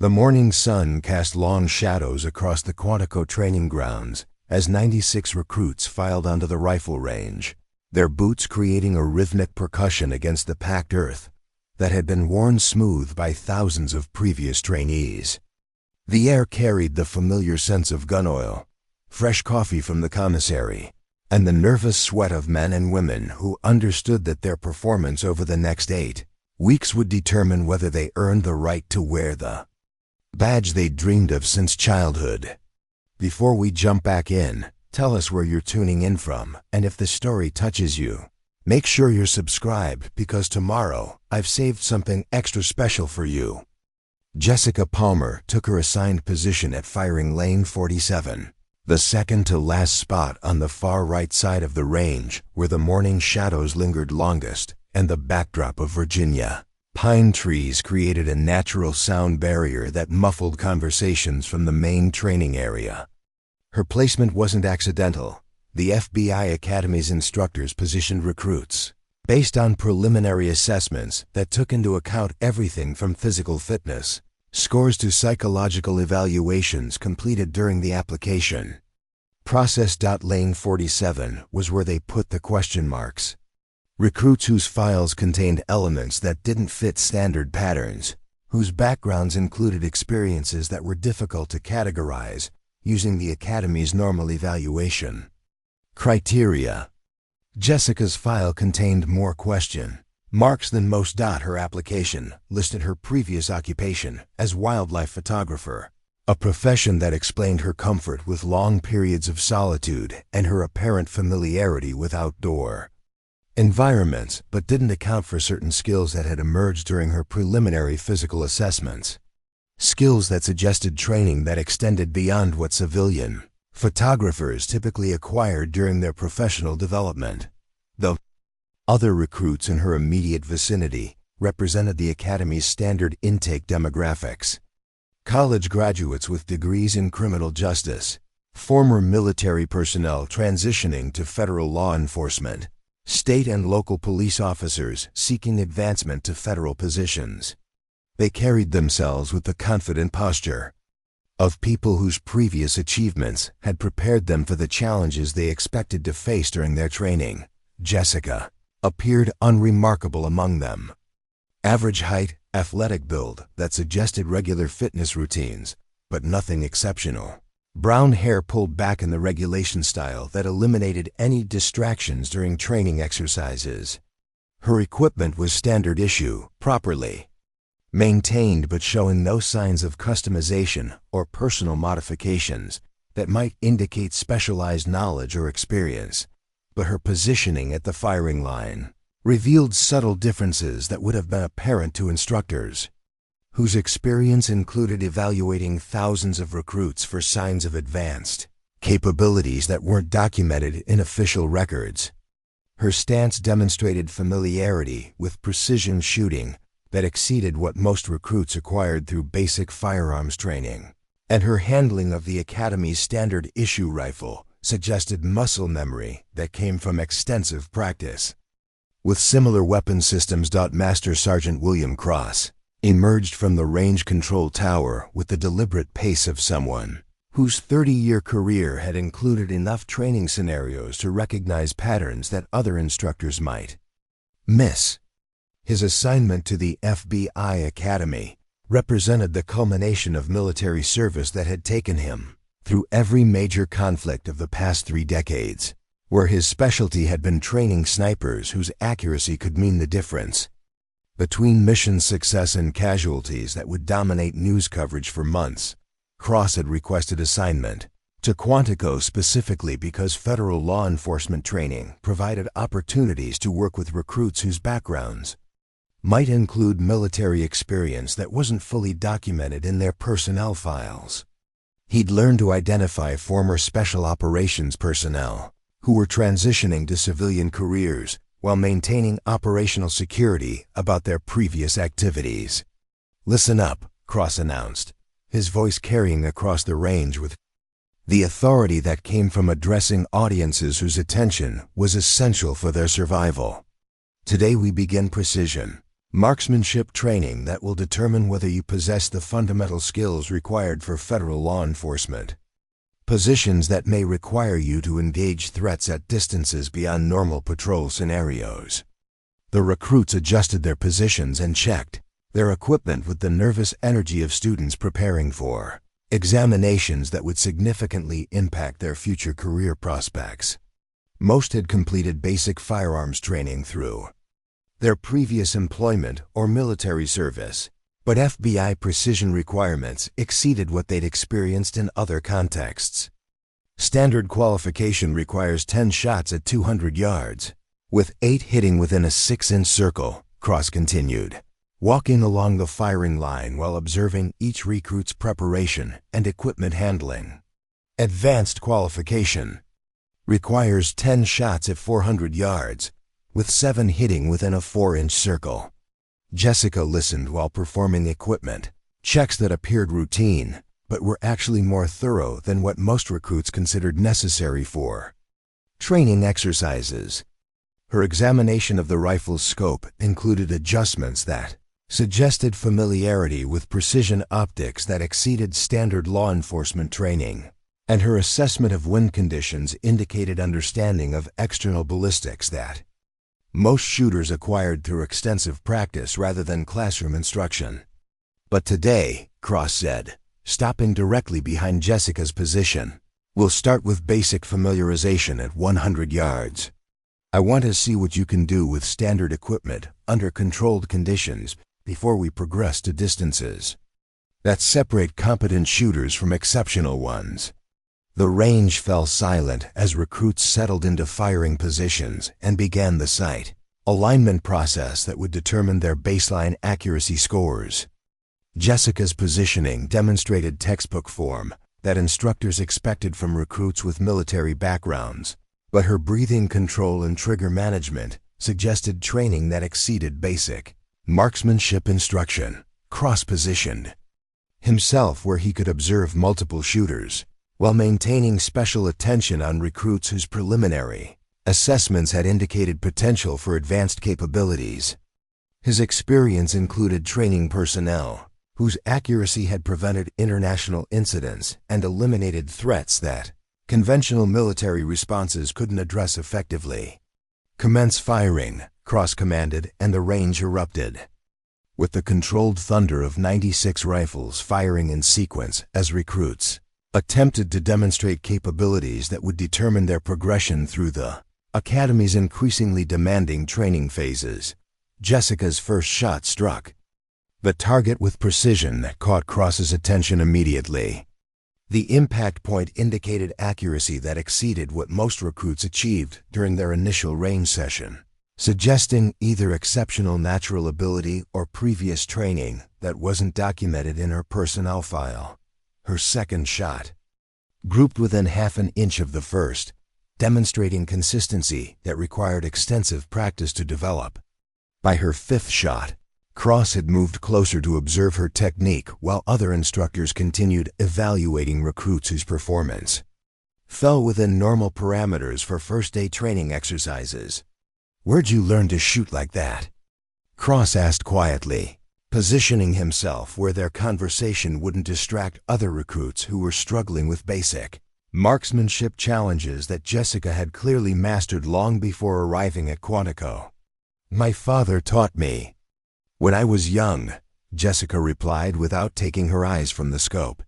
The morning sun cast long shadows across the Quantico training grounds as 96 recruits filed onto the rifle range, their boots creating a rhythmic percussion against the packed earth that had been worn smooth by thousands of previous trainees. The air carried the familiar sense of gun oil, fresh coffee from the commissary, and the nervous sweat of men and women who understood that their performance over the next 8 weeks would determine whether they earned the right to wear the badge they'd dreamed of since childhood. Before we jump back in, tell us where you're tuning in from, and if the story touches you, make sure you're subscribed because tomorrow I've saved something extra special for you. Jessica Palmer took her assigned position at firing lane 47. The second to last spot on the far right side of the range where the morning shadows lingered longest and the backdrop of Virginia. Pine trees created a natural sound barrier that muffled conversations from the main training area. Her placement wasn't accidental. The FBI Academy's instructors positioned recruits based on preliminary assessments that took into account everything from physical fitness, scores to psychological evaluations completed during the application. Process. Lane 47 was where they put the question marks. Recruits whose files contained elements that didn't fit standard patterns, whose backgrounds included experiences that were difficult to categorize using the Academy's normal evaluation criteria. Jessica's file contained more question marks than most. Her application listed her previous occupation as wildlife photographer, a profession that explained her comfort with long periods of solitude and her apparent familiarity with outdoor environments, but didn't account for certain skills that had emerged during her preliminary physical assessments. Skills that suggested training that extended beyond what civilian photographers typically acquired during their professional development. The other recruits in her immediate vicinity represented the Academy's standard intake demographics: college graduates with degrees in criminal justice, former military personnel transitioning to federal law enforcement, state and local police officers seeking advancement to federal positions. They carried themselves with the confident posture of people whose previous achievements had prepared them for the challenges they expected to face during their training. Jessica appeared unremarkable among them. Average height, athletic build that suggested regular fitness routines, but nothing exceptional. Brown hair pulled back in the regulation style that eliminated any distractions during training exercises. Her equipment was standard issue, properly maintained but showing no signs of customization or personal modifications that might indicate specialized knowledge or experience. But her positioning at the firing line revealed subtle differences that would have been apparent to instructors, whose experience included evaluating thousands of recruits for signs of advanced capabilities that weren't documented in official records. Her stance demonstrated familiarity with precision shooting that exceeded what most recruits acquired through basic firearms training, and her handling of the Academy's standard issue rifle suggested muscle memory that came from extensive practice with similar weapon systems. Master Sergeant William Cross emerged from the range control tower with the deliberate pace of someone whose 30-year career had included enough training scenarios to recognize patterns that other instructors might miss. His assignment to the FBI Academy represented the culmination of military service that had taken him through every major conflict of the past 3 decades, where his specialty had been training snipers whose accuracy could mean the difference between mission success and casualties that would dominate news coverage for months. Cross had requested assignment to Quantico specifically because federal law enforcement training provided opportunities to work with recruits whose backgrounds might include military experience that wasn't fully documented in their personnel files. He'd learned to identify former special operations personnel who were transitioning to civilian careers while maintaining operational security about their previous activities. "Listen up," Cross announced, his voice carrying across the range with the authority that came from addressing audiences whose attention was essential for their survival. "Today we begin precision Marksmanship training that will determine whether you possess the fundamental skills required for federal law enforcement. Positions that may require you to engage threats at distances beyond normal patrol scenarios. The recruits adjusted their positions and checked their equipment with the nervous energy of students preparing for examinations that would significantly impact their future career prospects. Most had completed basic firearms training through their previous employment or military service, but FBI precision requirements exceeded what they'd experienced in other contexts. Standard qualification requires 10 shots at 200 yards, with 8 hitting within a 6-inch circle, Cross continued, walking along the firing line while observing each recruit's preparation and equipment handling. Advanced qualification requires 10 shots at 400 yards, with 7 hitting within a 4-inch circle. Jessica listened while performing equipment checks that appeared routine, but were actually more thorough than what most recruits considered necessary for training exercises. Her examination of the rifle's scope included adjustments that suggested familiarity with precision optics that exceeded standard law enforcement training, and her assessment of wind conditions indicated understanding of external ballistics that most shooters acquired through extensive practice rather than classroom instruction. But today, Cross said, stopping directly behind Jessica's position, we'll start with basic familiarization at 100 yards. I want to see what you can do with standard equipment under controlled conditions before we progress to distances that separate competent shooters from exceptional ones. The range fell silent as recruits settled into firing positions and began the sight alignment process that would determine their baseline accuracy scores. Jessica's positioning demonstrated textbook form that instructors expected from recruits with military backgrounds, but her breathing control and trigger management suggested training that exceeded basic marksmanship instruction. Cross positioned himself where he could observe multiple shooters, while maintaining special attention on recruits whose preliminary assessments had indicated potential for advanced capabilities. His experience included training personnel whose accuracy had prevented international incidents and eliminated threats that conventional military responses couldn't address effectively. "Commence firing," Cross commanded, and the range erupted, with the controlled thunder of 96 rifles firing in sequence as recruits attempted to demonstrate capabilities that would determine their progression through the Academy's increasingly demanding training phases. Jessica's first shot struck the target with precision that caught Cross's attention immediately. The impact point indicated accuracy that exceeded what most recruits achieved during their initial range session, suggesting either exceptional natural ability or previous training that wasn't documented in her personnel file. Her second shot grouped within half an inch of the first, demonstrating consistency that required extensive practice to develop. By her fifth shot, Cross had moved closer to observe her technique while other instructors continued evaluating recruits whose performance fell within normal parameters for first-day training exercises. "Where'd you learn to shoot like that?" Cross asked quietly, positioning himself where their conversation wouldn't distract other recruits who were struggling with basic marksmanship challenges that Jessica had clearly mastered long before arriving at Quantico. "My father taught me when I was young," Jessica replied without taking her eyes from the scope.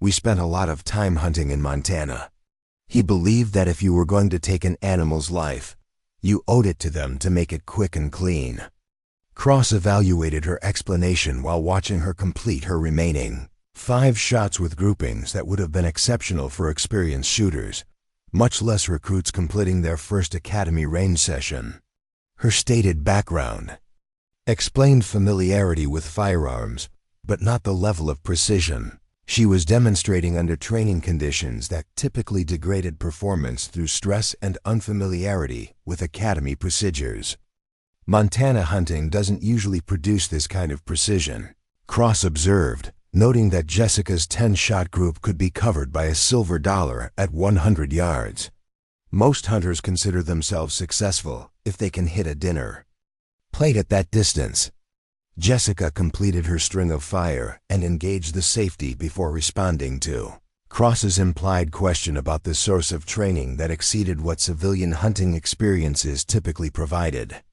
"We spent a lot of time hunting in Montana. He believed that if you were going to take an animal's life, you owed it to them to make it quick and clean." Cross evaluated her explanation while watching her complete her remaining 5 shots with groupings that would have been exceptional for experienced shooters, much less recruits completing their first academy range session. Her stated background explained familiarity with firearms, but not the level of precision she was demonstrating under training conditions that typically degraded performance through stress and unfamiliarity with academy procedures. "Montana hunting doesn't usually produce this kind of precision," Cross observed, noting that Jessica's 10-shot group could be covered by a silver dollar at 100 yards. "Most hunters consider themselves successful if they can hit a dinner plate at that distance." Jessica completed her string of fire and engaged the safety before responding to Cross's implied question about the source of training that exceeded what civilian hunting experiences typically provided.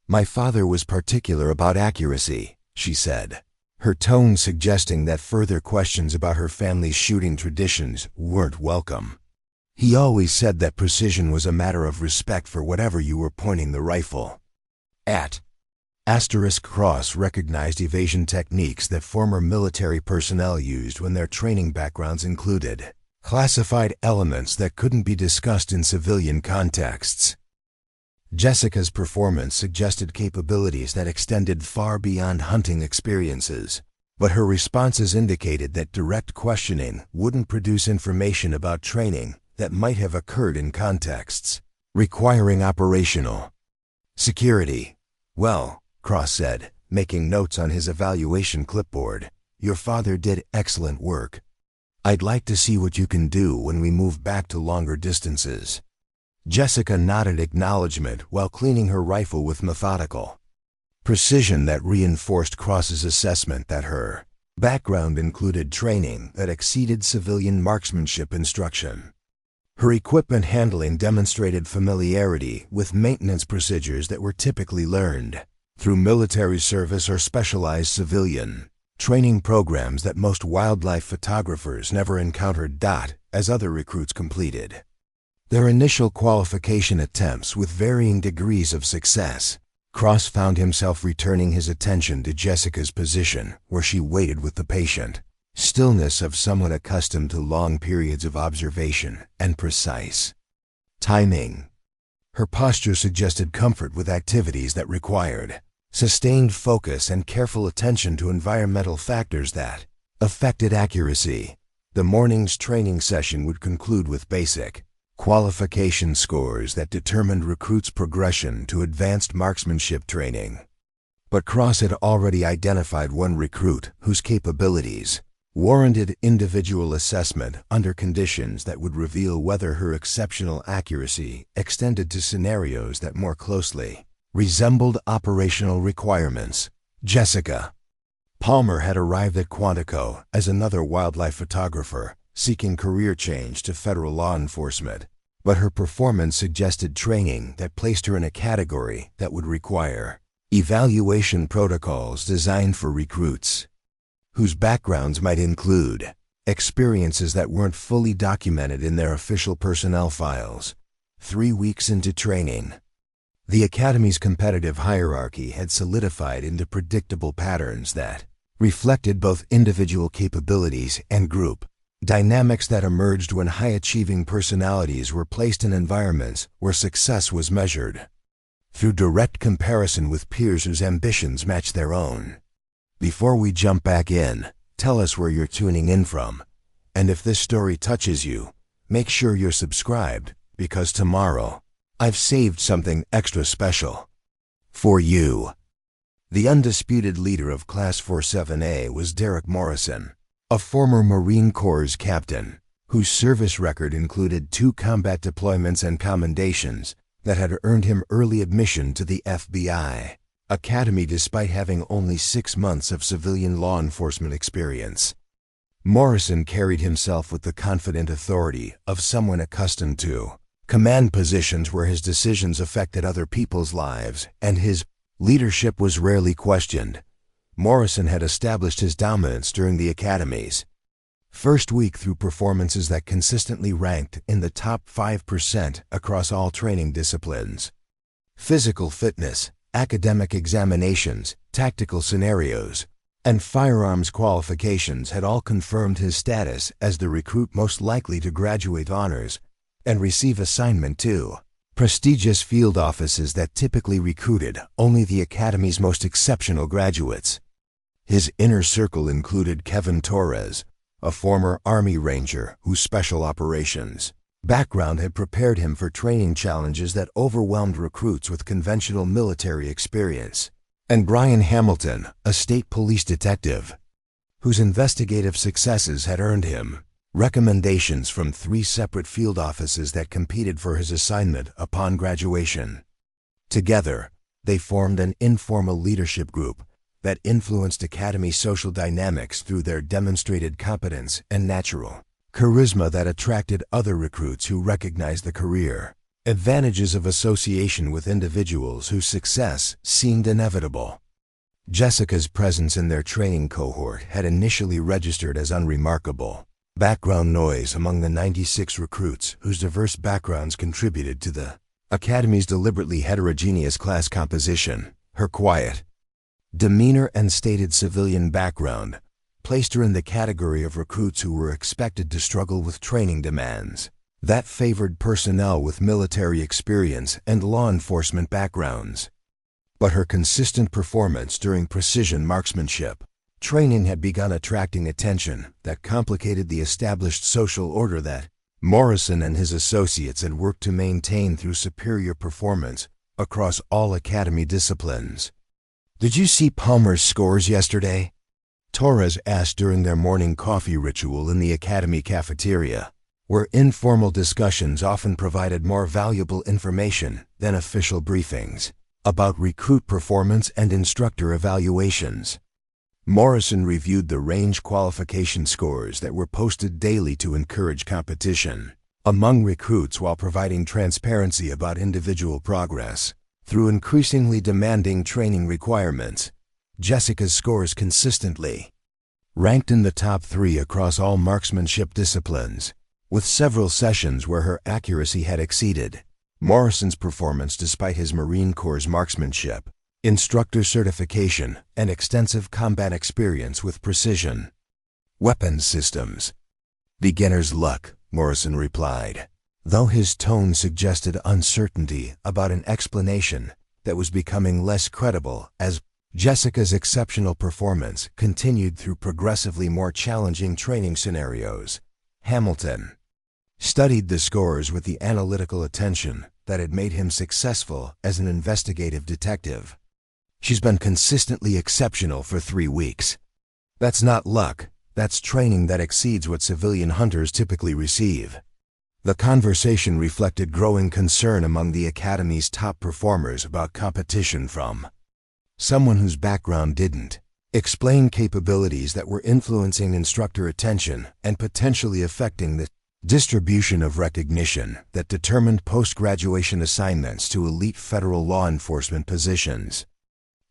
"My father was particular about accuracy," she said, her tone suggesting that further questions about her family's shooting traditions weren't welcome. "He always said that precision was a matter of respect for whatever you were pointing the rifle at." Cross recognized evasion techniques that former military personnel used when their training backgrounds included classified elements that couldn't be discussed in civilian contexts. Jessica's performance suggested capabilities that extended far beyond hunting experiences, but her responses indicated that direct questioning wouldn't produce information about training that might have occurred in contexts requiring operational security. "Well," Cross said, making notes on his evaluation clipboard, "your father did excellent work. I'd like to see what you can do when we move back to longer distances." Jessica nodded acknowledgement while cleaning her rifle with methodical precision that reinforced Cross's assessment that her background included training that exceeded civilian marksmanship instruction. Her equipment handling demonstrated familiarity with maintenance procedures that were typically learned through military service or specialized civilian training programs that most wildlife photographers never encountered. As other recruits completed their initial qualification attempts with varying degrees of success, Cross found himself returning his attention to Jessica's position, where she waited with the patient stillness of someone accustomed to long periods of observation and precise timing. Her posture suggested comfort with activities that required sustained focus and careful attention to environmental factors that affected accuracy. The morning's training session would conclude with basic qualification scores that determined recruits' progression to advanced marksmanship training. But Cross had already identified one recruit whose capabilities warranted individual assessment under conditions that would reveal whether her exceptional accuracy extended to scenarios that more closely resembled operational requirements. Jessica Palmer had arrived at Quantico as another wildlife photographer seeking career change to federal law enforcement, but her performance suggested training that placed her in a category that would require evaluation protocols designed for recruits whose backgrounds might include experiences that weren't fully documented in their official personnel files. 3 weeks into training, the Academy's competitive hierarchy had solidified into predictable patterns that reflected both individual capabilities and group dynamics that emerged when high-achieving personalities were placed in environments where success was measured through direct comparison with peers whose ambitions matched their own. Before we jump back in, tell us where you're tuning in from, and if this story touches you, make sure you're subscribed, because tomorrow, I've saved something extra special for you. The undisputed leader of Class 47A was Derek Morrison, a former Marine Corps captain, whose service record included 2 combat deployments and commendations that had earned him early admission to the FBI Academy despite having only 6 months of civilian law enforcement experience. Morrison carried himself with the confident authority of someone accustomed to command positions where his decisions affected other people's lives, and his leadership was rarely questioned. Morrison had established his dominance during the Academy's first week through performances that consistently ranked in the top 5% across all training disciplines. Physical fitness, academic examinations, tactical scenarios, and firearms qualifications had all confirmed his status as the recruit most likely to graduate honors and receive assignment to prestigious field offices that typically recruited only the Academy's most exceptional graduates. His inner circle included Kevin Torres, a former Army Ranger whose special operations background had prepared him for training challenges that overwhelmed recruits with conventional military experience, and Brian Hamilton, a state police detective, whose investigative successes had earned him recommendations from 3 separate field offices that competed for his assignment upon graduation. Together, they formed an informal leadership group that influenced Academy social dynamics through their demonstrated competence and natural charisma that attracted other recruits who recognized the career advantages of association with individuals whose success seemed inevitable. Jessica's presence in their training cohort had initially registered as unremarkable background noise among the 96 recruits whose diverse backgrounds contributed to the Academy's deliberately heterogeneous class composition. Her quiet demeanor and stated civilian background placed her in the category of recruits who were expected to struggle with training demands that favored personnel with military experience and law enforcement backgrounds. But her consistent performance during precision marksmanship training had begun attracting attention that complicated the established social order that Morrison and his associates had worked to maintain through superior performance across all Academy disciplines. "Did you see Palmer's scores yesterday?" Torres asked during their morning coffee ritual in the Academy cafeteria, where informal discussions often provided more valuable information than official briefings about recruit performance and instructor evaluations. Morrison reviewed the range qualification scores that were posted daily to encourage competition among recruits while providing transparency about individual progress. Through increasingly demanding training requirements, Jessica's scores consistently ranked in the top 3 across all marksmanship disciplines, with several sessions where her accuracy had exceeded Morrison's performance despite his Marine Corps marksmanship, instructor certification, and extensive combat experience with precision weapons systems. "Beginner's luck," Morrison replied, though his tone suggested uncertainty about an explanation that was becoming less credible as Jessica's exceptional performance continued through progressively more challenging training scenarios. Hamilton studied the scores with the analytical attention that had made him successful as an investigative detective. "She's been consistently exceptional for 3 weeks. That's not luck, that's training that exceeds what civilian hunters typically receive." The conversation reflected growing concern among the Academy's top performers about competition from someone whose background didn't explain capabilities that were influencing instructor attention and potentially affecting the distribution of recognition that determined post-graduation assignments to elite federal law enforcement positions.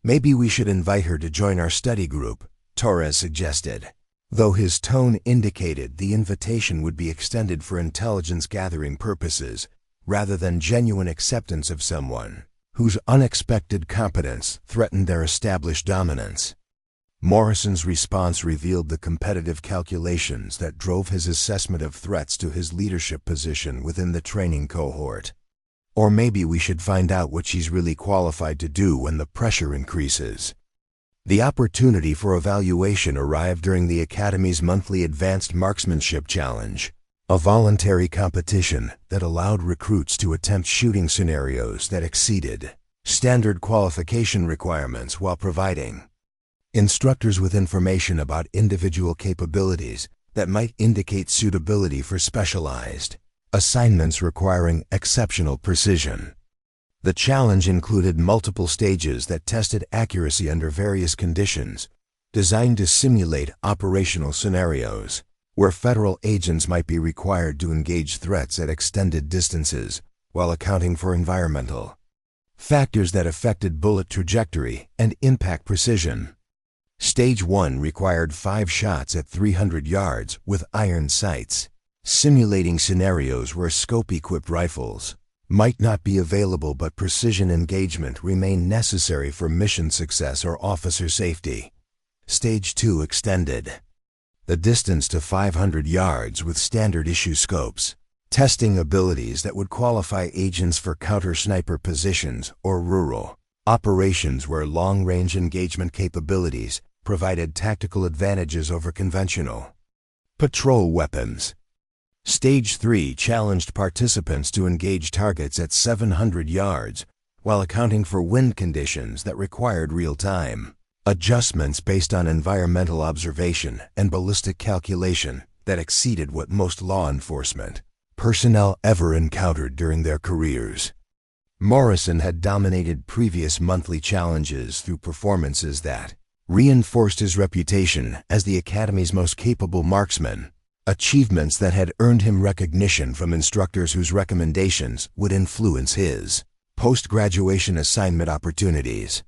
"Maybe we should invite her to join our study group," Torres suggested, though his tone indicated the invitation would be extended for intelligence-gathering purposes rather than genuine acceptance of someone whose unexpected competence threatened their established dominance. Morrison's response revealed the competitive calculations that drove his assessment of threats to his leadership position within the training cohort. "Or maybe we should find out what she's really qualified to do when the pressure increases." The opportunity for evaluation arrived during the Academy's monthly Advanced Marksmanship Challenge, a voluntary competition that allowed recruits to attempt shooting scenarios that exceeded standard qualification requirements while providing instructors with information about individual capabilities that might indicate suitability for specialized assignments requiring exceptional precision. The challenge included multiple stages that tested accuracy under various conditions, designed to simulate operational scenarios where federal agents might be required to engage threats at extended distances while accounting for environmental factors that affected bullet trajectory and impact precision. Stage 1 required 5 shots at 300 yards with iron sights, simulating scenarios where scope-equipped rifles might not be available but precision engagement remained necessary for mission success or officer safety. Stage 2 extended the distance to 500 yards with standard issue scopes, testing abilities that would qualify agents for counter-sniper positions or rural operations where long-range engagement capabilities provided tactical advantages over conventional patrol weapons. Stage 3 challenged participants to engage targets at 700 yards while accounting for wind conditions that required real-time adjustments based on environmental observation and ballistic calculation that exceeded what most law enforcement personnel ever encountered during their careers. Morrison had dominated previous monthly challenges through performances that reinforced his reputation as the Academy's most capable marksman, achievements that had earned him recognition from instructors whose recommendations would influence his post-graduation assignment opportunities.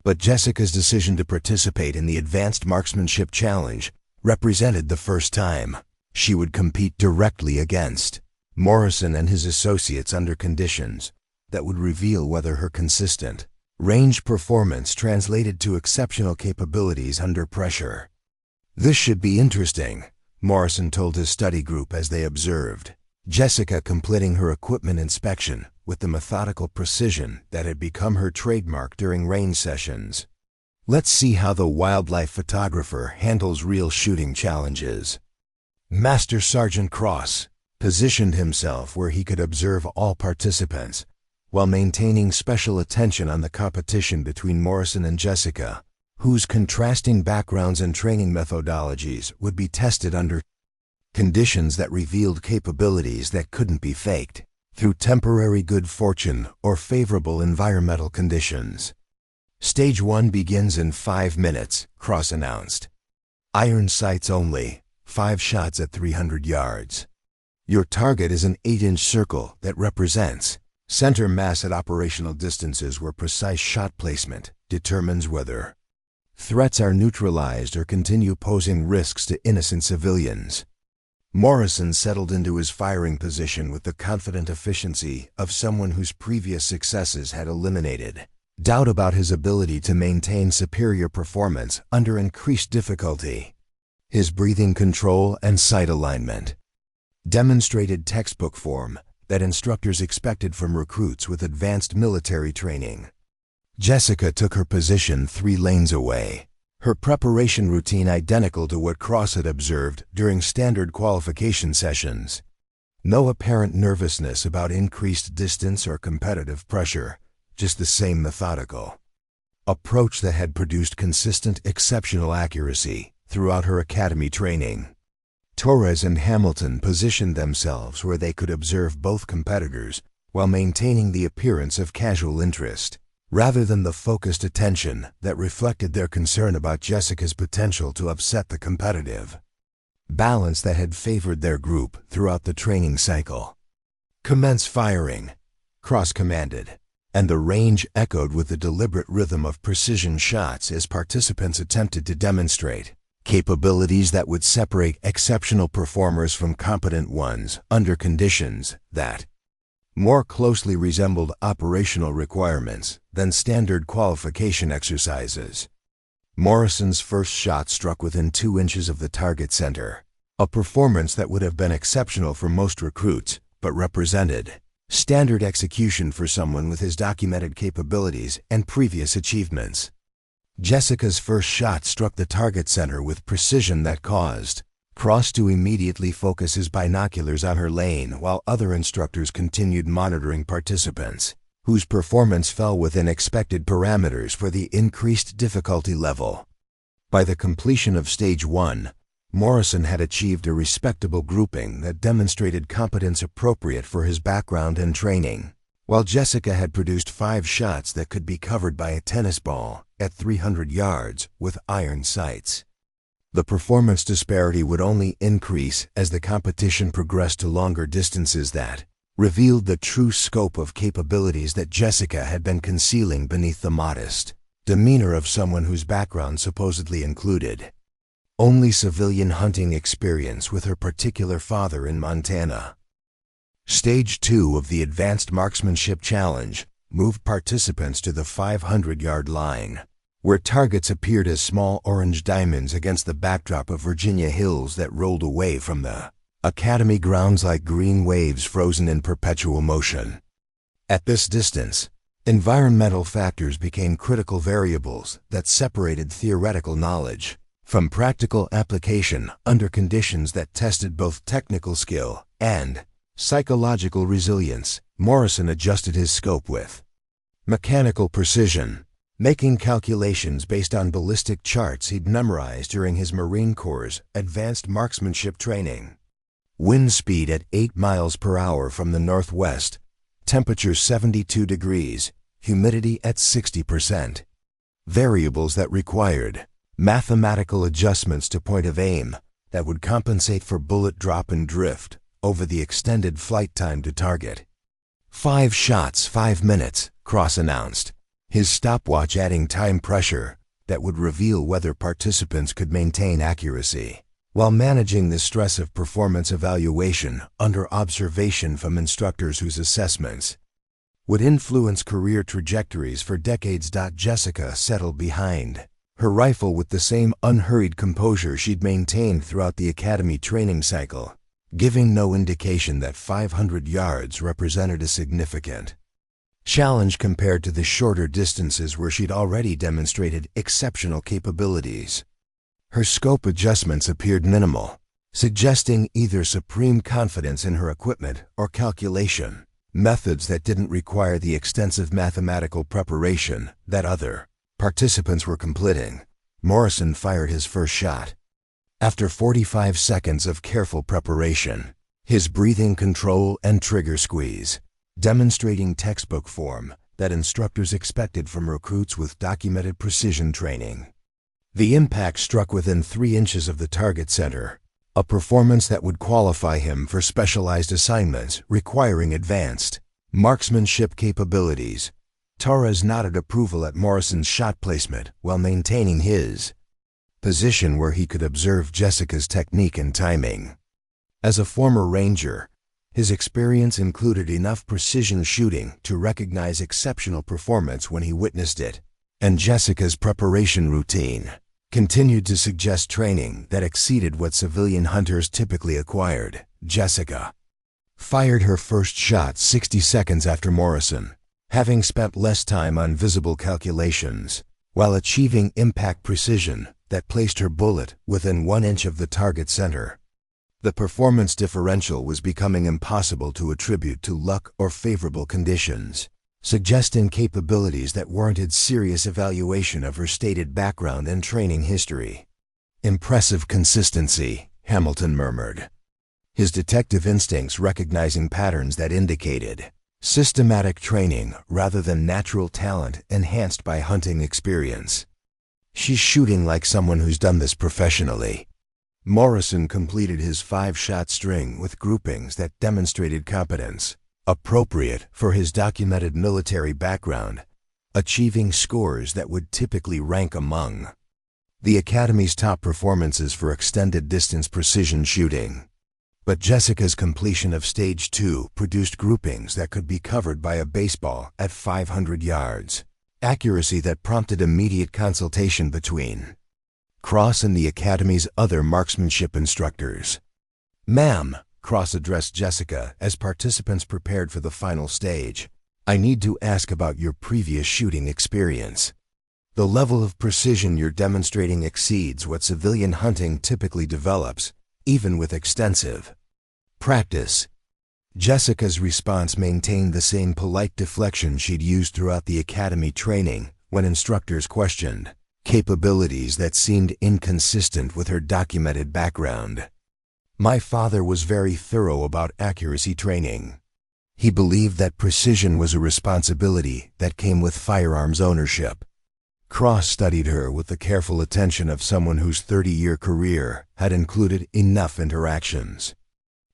But Jessica's decision to participate in the Advanced Marksmanship Challenge represented the first time she would compete directly against Morrison and his associates under conditions that would reveal whether her consistent range performance translated to exceptional capabilities under pressure. "This should be interesting," Morrison told his study group as they observed Jessica completing her equipment inspection with the methodical precision that had become her trademark during range sessions. "Let's see how the wildlife photographer handles real shooting challenges." Master Sergeant Cross positioned himself where he could observe all participants, while maintaining special attention on the competition between Morrison and Jessica, whose contrasting backgrounds and training methodologies would be tested under conditions that revealed capabilities that couldn't be faked through temporary good fortune or favorable environmental conditions. "Stage 1 begins in 5 minutes, Cross announced. "Iron sights only, 5 shots at 300 yards. Your target is an 8-inch circle that represents center mass at operational distances where precise shot placement determines whether threats are neutralized or continue posing risks to innocent civilians." Morrison settled into his firing position with the confident efficiency of someone whose previous successes had eliminated doubt about his ability to maintain superior performance under increased difficulty. His breathing control and sight alignment demonstrated textbook form that instructors expected from recruits with advanced military training. Jessica took her position 3 lanes away, her preparation routine identical to what Cross had observed during standard qualification sessions. No apparent nervousness about increased distance or competitive pressure, just the same methodical approach that had produced consistent, exceptional accuracy throughout her academy training. Torres and Hamilton positioned themselves where they could observe both competitors while maintaining the appearance of casual interest, rather than the focused attention that reflected their concern about Jessica's potential to upset the competitive balance that had favored their group throughout the training cycle. "Commence firing," Cross commanded, and the range echoed with the deliberate rhythm of precision shots as participants attempted to demonstrate capabilities that would separate exceptional performers from competent ones under conditions that more closely resembled operational requirements than standard qualification exercises. Morrison's first shot struck within 2 inches of the target center, a performance that would have been exceptional for most recruits, but represented standard execution for someone with his documented capabilities and previous achievements. Jessica's first shot struck the target center with precision that caused Cross to immediately focus his binoculars on her lane while other instructors continued monitoring participants, whose performance fell within expected parameters for the increased difficulty level. By the completion of Stage 1, Morrison had achieved a respectable grouping that demonstrated competence appropriate for his background and training, while Jessica had produced 5 shots that could be covered by a tennis ball at 300 yards with iron sights. The performance disparity would only increase as the competition progressed to longer distances that revealed the true scope of capabilities that Jessica had been concealing beneath the modest demeanor of someone whose background supposedly included only civilian hunting experience with her particular father in Montana. Stage 2 of the Advanced Marksmanship Challenge moved participants to the 500-yard line, where targets appeared as small orange diamonds against the backdrop of Virginia hills that rolled away from the academy grounds like green waves frozen in perpetual motion. At this distance, environmental factors became critical variables that separated theoretical knowledge from practical application under conditions that tested both technical skill and psychological resilience. Morrison adjusted his scope with mechanical precision, making calculations based on ballistic charts he'd memorized during his Marine Corps' advanced marksmanship training. Wind speed at 8 miles per hour from the northwest, temperature 72 degrees, humidity at 60%. variables that required mathematical adjustments to point of aim that would compensate for bullet drop and drift over the extended flight time to target. 5 shots, 5 minutes, Cross announced, his stopwatch adding time pressure that would reveal whether participants could maintain accuracy while managing the stress of performance evaluation under observation from instructors whose assessments would influence career trajectories for decades. Jessica settled behind her rifle with the same unhurried composure she'd maintained throughout the academy training cycle, giving no indication that 500 yards represented a significant challenge compared to the shorter distances where she'd already demonstrated exceptional capabilities. Her scope adjustments appeared minimal, suggesting either supreme confidence in her equipment or calculation methods that didn't require the extensive mathematical preparation that other participants were completing. Morrison fired his first shot. After 45 seconds of careful preparation, his breathing control and trigger squeeze, demonstrating textbook form that instructors expected from recruits with documented precision training. The impact struck within 3 inches of the target center, a performance that would qualify him for specialized assignments requiring advanced marksmanship capabilities. Torres nodded approval at Morrison's shot placement while maintaining his position where he could observe Jessica's technique and timing. As a former ranger, his experience included enough precision shooting to recognize exceptional performance when he witnessed it, and Jessica's preparation routine continued to suggest training that exceeded what civilian hunters typically acquired. Jessica fired her first shot 60 seconds after Morrison, having spent less time on visible calculations, while achieving impact precision that placed her bullet within 1 inch of the target center. The performance differential was becoming impossible to attribute to luck or favorable conditions, suggesting capabilities that warranted serious evaluation of her stated background and training history. Impressive consistency, Hamilton murmured, his detective instincts recognizing patterns that indicated systematic training rather than natural talent enhanced by hunting experience. She's shooting like someone who's done this professionally. Morrison completed his 5-shot string with groupings that demonstrated competence appropriate for his documented military background, achieving scores that would typically rank among the Academy's top performances for extended distance precision shooting. But Jessica's completion of Stage 2 produced groupings that could be covered by a baseball at 500 yards, accuracy that prompted immediate consultation between Cross and the Academy's other marksmanship instructors. "Ma'am," Cross addressed Jessica as participants prepared for the final stage, "I need to ask about your previous shooting experience. The level of precision you're demonstrating exceeds what civilian hunting typically develops, even with extensive practice." Jessica's response maintained the same polite deflection she'd used throughout the academy training when instructors questioned capabilities that seemed inconsistent with her documented background. "My father was very thorough about accuracy training. He believed that precision was a responsibility that came with firearms ownership." Cross studied her with the careful attention of someone whose 30-year career had included enough interactions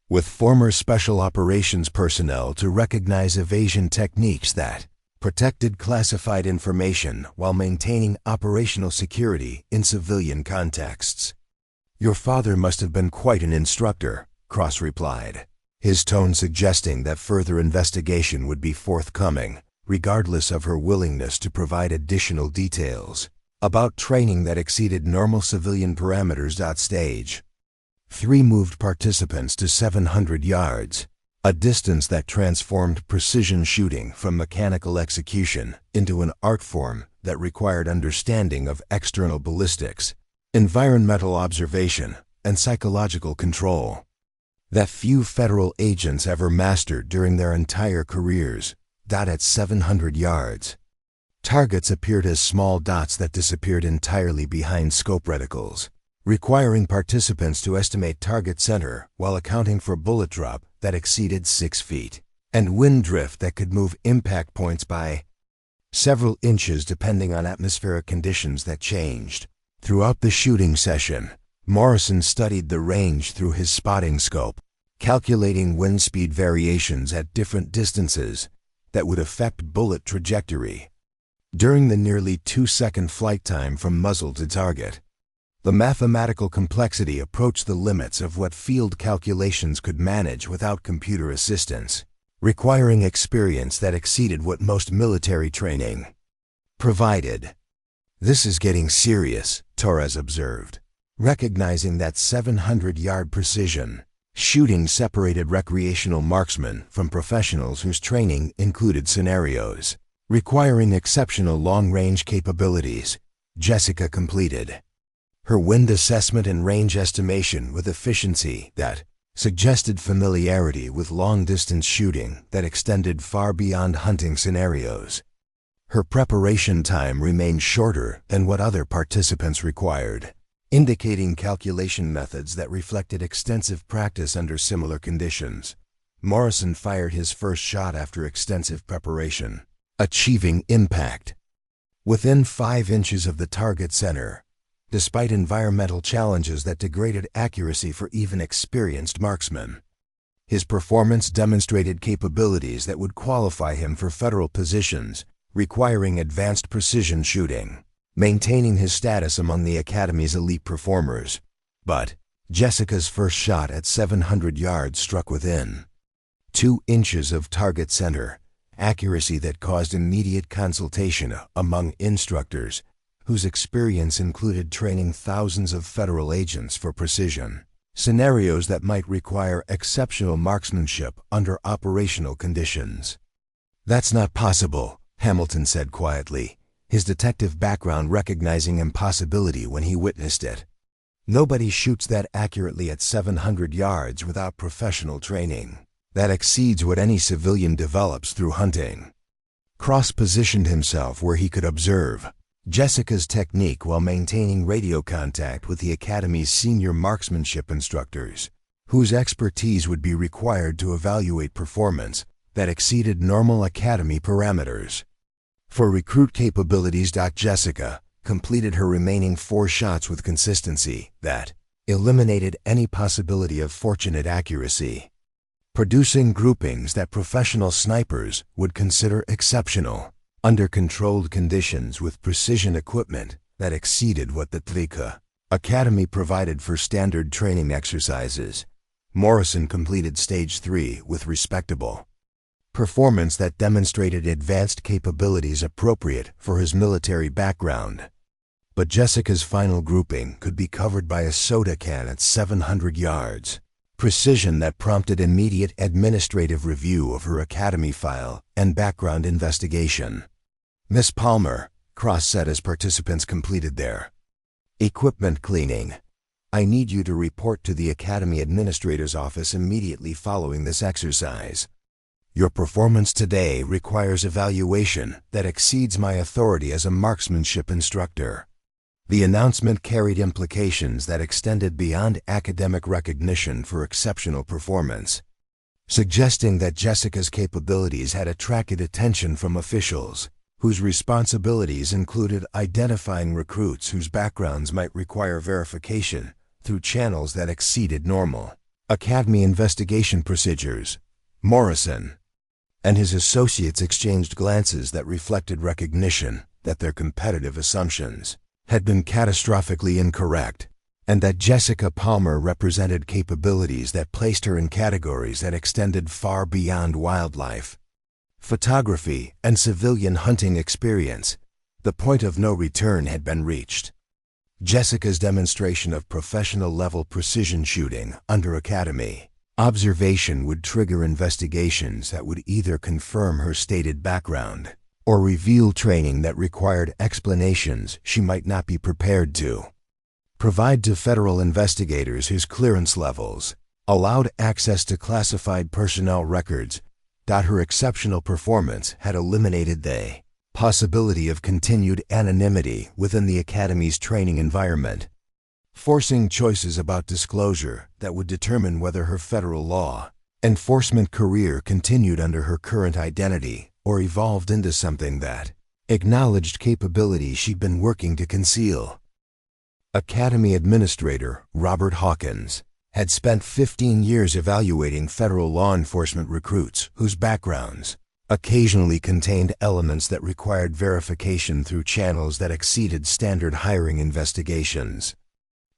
with former special operations personnel to recognize evasion techniques that protected classified information while maintaining operational security in civilian contexts. "Your father must have been quite an instructor," Cross replied, his tone suggesting that further investigation would be forthcoming, regardless of her willingness to provide additional details about training that exceeded normal civilian parameters. Stage 3 moved participants to 700 yards, a distance that transformed precision shooting from mechanical execution into an art form that required understanding of external ballistics, environmental observation, and psychological control that few federal agents ever mastered during their entire careers. At 700 yards, targets appeared as small dots that disappeared entirely behind scope reticles, requiring participants to estimate target center while accounting for bullet drop that exceeded 6 feet, and wind drift that could move impact points by several inches depending on atmospheric conditions that changed. Throughout the shooting session, Morrison studied the range through his spotting scope, calculating wind speed variations at different distances that would affect bullet trajectory. During the nearly 2-second flight time from muzzle to target, the mathematical complexity approached the limits of what field calculations could manage without computer assistance, requiring experience that exceeded what most military training provided. "This is getting serious," Torres observed, recognizing that 700-yard precision shooting separated recreational marksmen from professionals whose training included scenarios requiring exceptional long-range capabilities. Jessica completed her wind assessment and range estimation with efficiency that suggested familiarity with long-distance shooting that extended far beyond hunting scenarios. Her preparation time remained shorter than what other participants required, indicating calculation methods that reflected extensive practice under similar conditions. Morrison fired his first shot after extensive preparation, achieving impact within 5 inches of the target center, despite environmental challenges that degraded accuracy for even experienced marksmen. His performance demonstrated capabilities that would qualify him for federal positions requiring advanced precision shooting, maintaining his status among the Academy's elite performers. But Jessica's first shot at 700 yards struck within 2 inches of target center, accuracy that caused immediate consultation among instructors whose experience included training thousands of federal agents for precision scenarios that might require exceptional marksmanship under operational conditions. "That's not possible," Hamilton said quietly, his detective background recognizing impossibility when he witnessed it. "Nobody shoots that accurately at 700 yards without professional training. That exceeds what any civilian develops through hunting." Cross positioned himself where he could observe Jessica's technique while maintaining radio contact with the Academy's senior marksmanship instructors, whose expertise would be required to evaluate performance that exceeded normal Academy parameters. For recruit capabilities, Jessica completed her remaining 4 shots with consistency that eliminated any possibility of fortunate accuracy, producing groupings that professional snipers would consider exceptional under controlled conditions with precision equipment that exceeded what the TVK Academy provided for standard training exercises. Morrison completed Stage 3 with respectable performance that demonstrated advanced capabilities appropriate for his military background. But Jessica's final grouping could be covered by a soda can at 700 yards, precision that prompted immediate administrative review of her Academy file and background investigation. "Miss Palmer," Cross said as participants completed their equipment cleaning, "I need you to report to the Academy Administrator's office immediately following this exercise. Your performance today requires evaluation that exceeds my authority as a marksmanship instructor." The announcement carried implications that extended beyond academic recognition for exceptional performance, suggesting that Jessica's capabilities had attracted attention from officials whose responsibilities included identifying recruits whose backgrounds might require verification through channels that exceeded normal Academy investigation procedures. Morrison and his associates exchanged glances that reflected recognition that their competitive assumptions had been catastrophically incorrect, and that Jessica Palmer represented capabilities that placed her in categories that extended far beyond wildlife photography and civilian hunting experience. The point of no return had been reached. Jessica's demonstration of professional-level precision shooting under Academy observation would trigger investigations that would either confirm her stated background or reveal training that required explanations she might not be prepared to provide to federal investigators whose clearance levels allowed access to classified personnel records. Her exceptional performance had eliminated the possibility of continued anonymity within the Academy's training environment, forcing choices about disclosure that would determine whether her federal law enforcement career continued under her current identity or evolved into something that acknowledged capabilities she'd been working to conceal. Academy Administrator Robert Hawkins had spent 15 years evaluating federal law enforcement recruits whose backgrounds occasionally contained elements that required verification through channels that exceeded standard hiring investigations.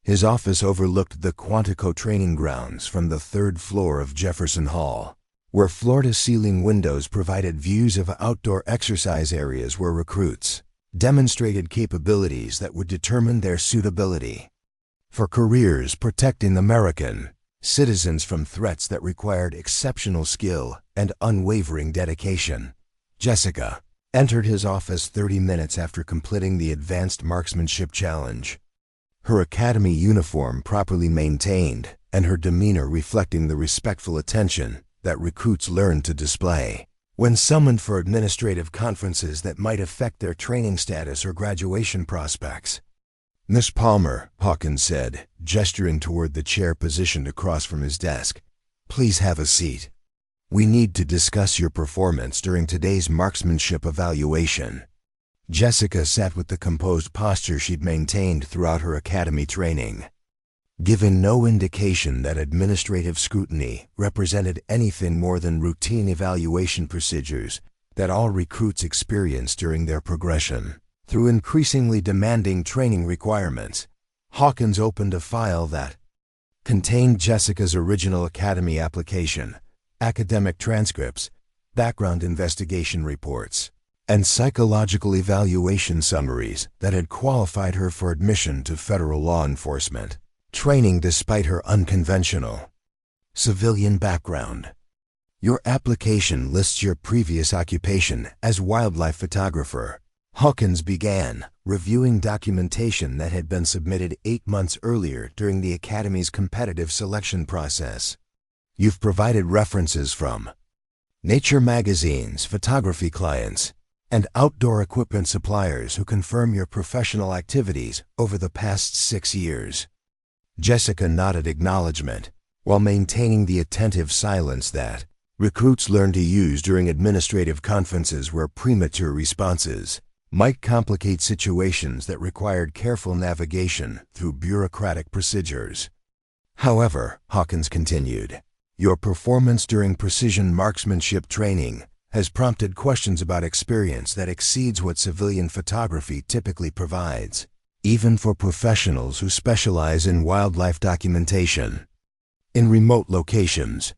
His office overlooked the Quantico training grounds from the 3rd floor of Jefferson Hall, where floor-to-ceiling windows provided views of outdoor exercise areas where recruits demonstrated capabilities that would determine their suitability for careers protecting American citizens from threats that required exceptional skill and unwavering dedication. Jessica entered his office 30 minutes after completing the Advanced Marksmanship Challenge, her academy uniform properly maintained and her demeanor reflecting the respectful attention that recruits learned to display when summoned for administrative conferences that might affect their training status or graduation prospects. "Miss Palmer," Hawkins said, gesturing toward the chair positioned across from his desk, "please have a seat. We need to discuss your performance during today's marksmanship evaluation." Jessica sat with the composed posture she'd maintained throughout her academy training, giving no indication that administrative scrutiny represented anything more than routine evaluation procedures that all recruits experience during their progression through increasingly demanding training requirements. Hawkins opened a file that contained Jessica's original academy application, academic transcripts, background investigation reports, and psychological evaluation summaries that had qualified her for admission to federal law enforcement training despite her unconventional civilian background. "Your application lists your previous occupation as wildlife photographer." Hawkins began, reviewing documentation that had been submitted 8 months earlier during the Academy's competitive selection process. "You've provided references from nature magazines, photography clients, and outdoor equipment suppliers who confirm your professional activities over the past 6 years. Jessica nodded acknowledgement, while maintaining the attentive silence that recruits learn to use during administrative conferences where premature responses might complicate situations that required careful navigation through bureaucratic procedures. "However," Hawkins continued, "your performance during precision marksmanship training has prompted questions about experience that exceeds what civilian photography typically provides, even for professionals who specialize in wildlife documentation in remote locations."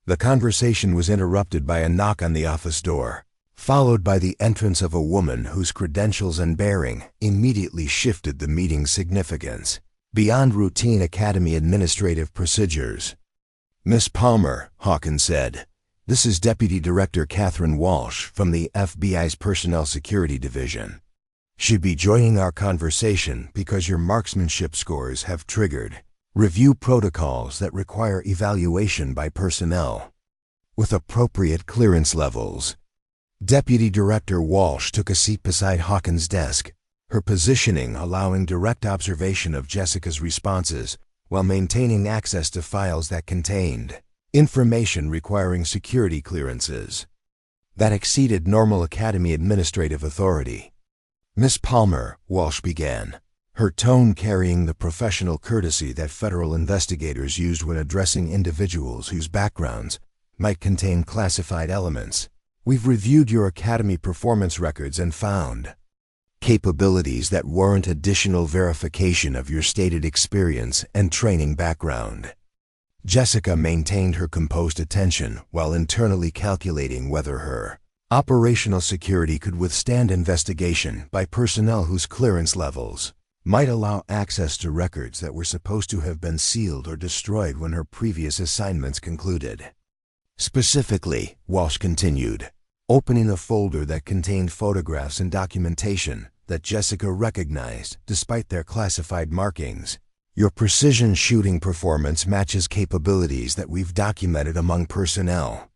The conversation was interrupted by a knock on the office door, followed by the entrance of a woman whose credentials and bearing immediately shifted the meeting's significance beyond routine academy administrative procedures. "Miss Palmer," Hawkins said, "this is Deputy Director Catherine Walsh from the FBI's Personnel Security Division. She'd be joining our conversation because your marksmanship scores have triggered review protocols that require evaluation by personnel with appropriate clearance levels." Deputy Director Walsh took a seat beside Hawkins' desk, her positioning allowing direct observation of Jessica's responses while maintaining access to files that contained information requiring security clearances that exceeded normal academy administrative authority. "Miss Palmer," Walsh began, her tone carrying the professional courtesy that federal investigators used when addressing individuals whose backgrounds might contain classified elements. "We've reviewed your academy performance records and found capabilities that warrant additional verification of your stated experience and training background." Jessica maintained her composed attention while internally calculating whether her operational security could withstand investigation by personnel whose clearance levels might allow access to records that were supposed to have been sealed or destroyed when her previous assignments concluded. "Specifically," Walsh continued, opening a folder that contained photographs and documentation that Jessica recognized despite their classified markings, "your precision shooting performance matches capabilities that we've documented among personnel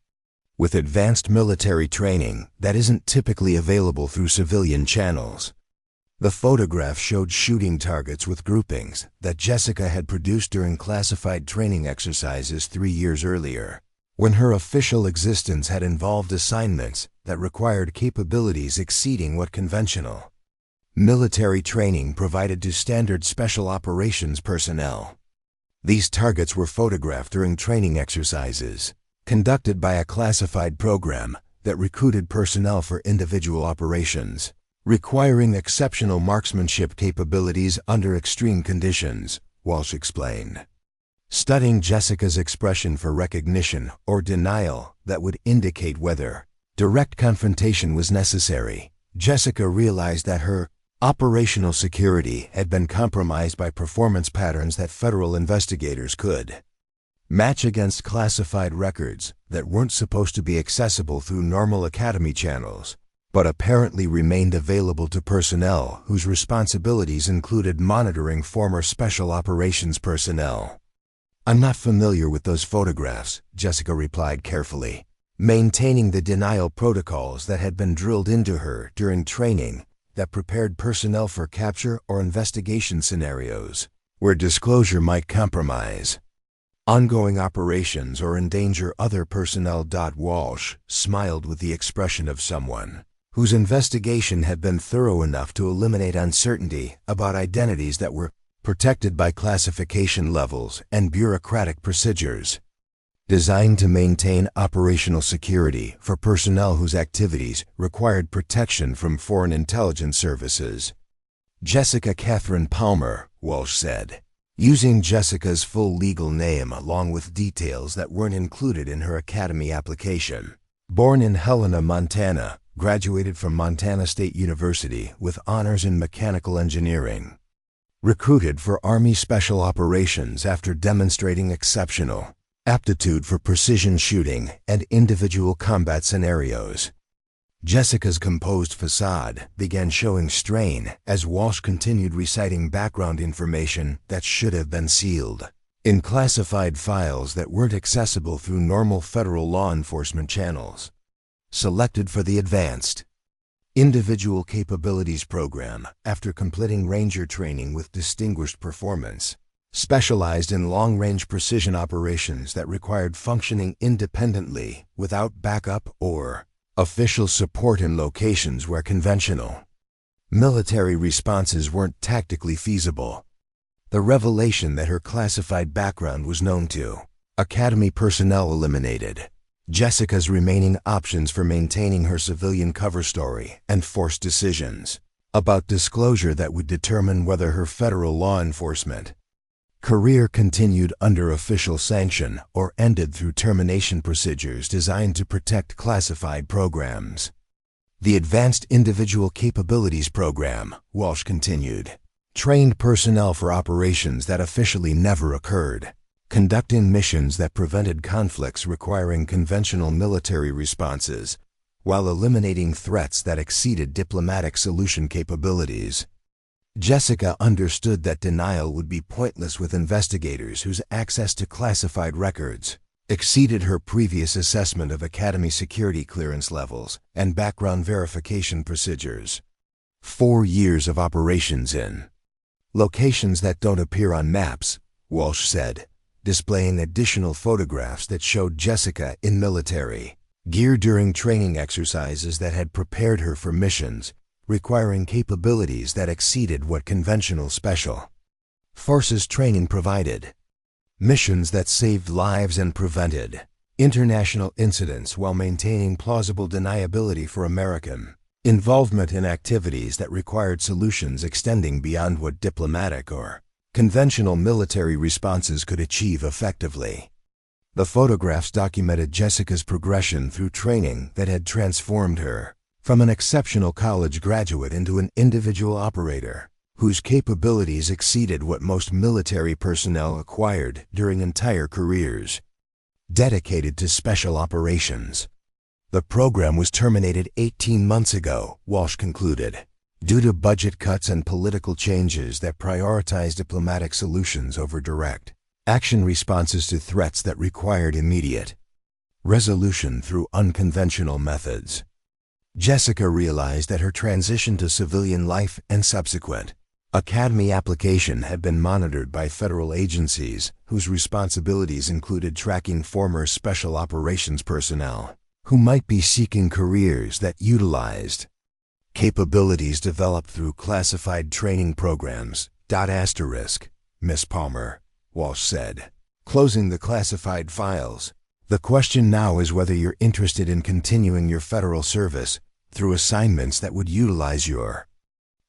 with advanced military training that isn't typically available through civilian channels." The photograph showed shooting targets with groupings that Jessica had produced during classified training exercises 3 years earlier, when her official existence had involved assignments that required capabilities exceeding what conventional military training provided to standard special operations personnel. These targets were photographed during training exercises conducted by a classified program that recruited personnel for individual operations, requiring exceptional marksmanship capabilities under extreme conditions, Walsh explained. Studying Jessica's expression for recognition or denial that would indicate whether direct confrontation was necessary, Jessica realized that her operational security had been compromised by performance patterns that federal investigators could match against classified records that weren't supposed to be accessible through normal academy channels, but apparently remained available to personnel whose responsibilities included monitoring former special operations personnel. "I'm not familiar with those photographs," Jessica replied carefully, maintaining the denial protocols that had been drilled into her during training that prepared personnel for capture or investigation scenarios where disclosure might compromise ongoing operations or endanger other personnel. Walsh smiled with the expression of someone whose investigation had been thorough enough to eliminate uncertainty about identities that were protected by classification levels and bureaucratic procedures, designed to maintain operational security for personnel whose activities required protection from foreign intelligence services. Jessica Catherine Palmer, Walsh said, using Jessica's full legal name along with details that weren't included in her academy application. Born in Helena, Montana, graduated from Montana State University with honors in mechanical engineering. Recruited for Army Special Operations after demonstrating exceptional aptitude for precision shooting and individual combat scenarios. Jessica's composed facade began showing strain as Walsh continued reciting background information that should have been sealed in classified files that weren't accessible through normal federal law enforcement channels. Selected for the Advanced Individual Capabilities Program after completing Ranger training with distinguished performance. Specialized in long-range precision operations that required functioning independently without backup or official support in locations where conventional military responses weren't tactically feasible. The revelation that her classified background was known to academy personnel eliminated Jessica's remaining options for maintaining her civilian cover story and forced decisions about disclosure that would determine whether her federal law enforcement career continued under official sanction or ended through termination procedures designed to protect classified programs. The Advanced Individual Capabilities Program, Walsh continued, trained personnel for operations that officially never occurred, conducting missions that prevented conflicts requiring conventional military responses, while eliminating threats that exceeded diplomatic solution capabilities. Jessica understood that denial would be pointless with investigators whose access to classified records exceeded her previous assessment of academy security clearance levels and background verification procedures. 4 years of operations in locations that don't appear on maps, Walsh said, displaying additional photographs that showed Jessica in military gear during training exercises that had prepared her for missions requiring capabilities that exceeded what conventional special forces training provided. Missions that saved lives and prevented international incidents while maintaining plausible deniability for American involvement in activities that required solutions extending beyond what diplomatic or conventional military responses could achieve effectively. The photographs documented Jessica's progression through training that had transformed her from an exceptional college graduate into an individual operator whose capabilities exceeded what most military personnel acquired during entire careers. Dedicated to special operations. The program was terminated 18 months ago, Walsh concluded, due to budget cuts and political changes that prioritized diplomatic solutions over direct action responses to threats that required immediate resolution through unconventional methods. Jessica realized that her transition to civilian life and subsequent Academy application had been monitored by federal agencies whose responsibilities included tracking former special operations personnel who might be seeking careers that utilized capabilities developed through classified training programs. Miss Palmer, Walsh said, closing the classified files. The question now is whether you're interested in continuing your federal service through assignments that would utilize your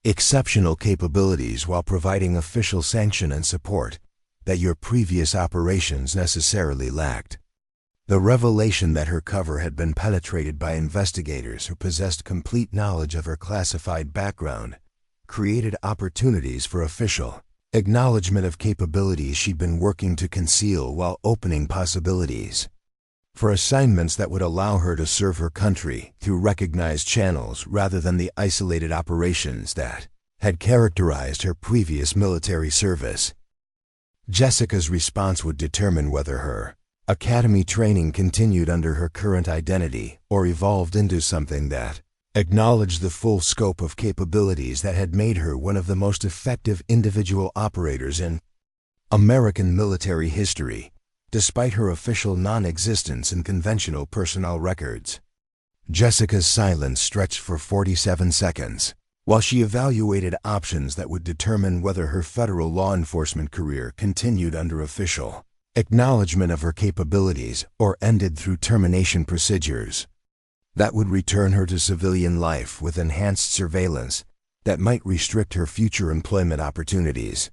exceptional capabilities while providing official sanction and support that your previous operations necessarily lacked. The revelation that her cover had been penetrated by investigators who possessed complete knowledge of her classified background created opportunities for official acknowledgement of capabilities she'd been working to conceal while opening possibilities for assignments that would allow her to serve her country through recognized channels rather than the isolated operations that had characterized her previous military service. Jessica's response would determine whether her academy training continued under her current identity or evolved into something that acknowledged the full scope of capabilities that had made her one of the most effective individual operators in American military history, despite her official non-existence in conventional personnel records. Jessica's silence stretched for 47 seconds, while she evaluated options that would determine whether her federal law enforcement career continued under official acknowledgement of her capabilities or ended through termination procedures that would return her to civilian life with enhanced surveillance that might restrict her future employment opportunities.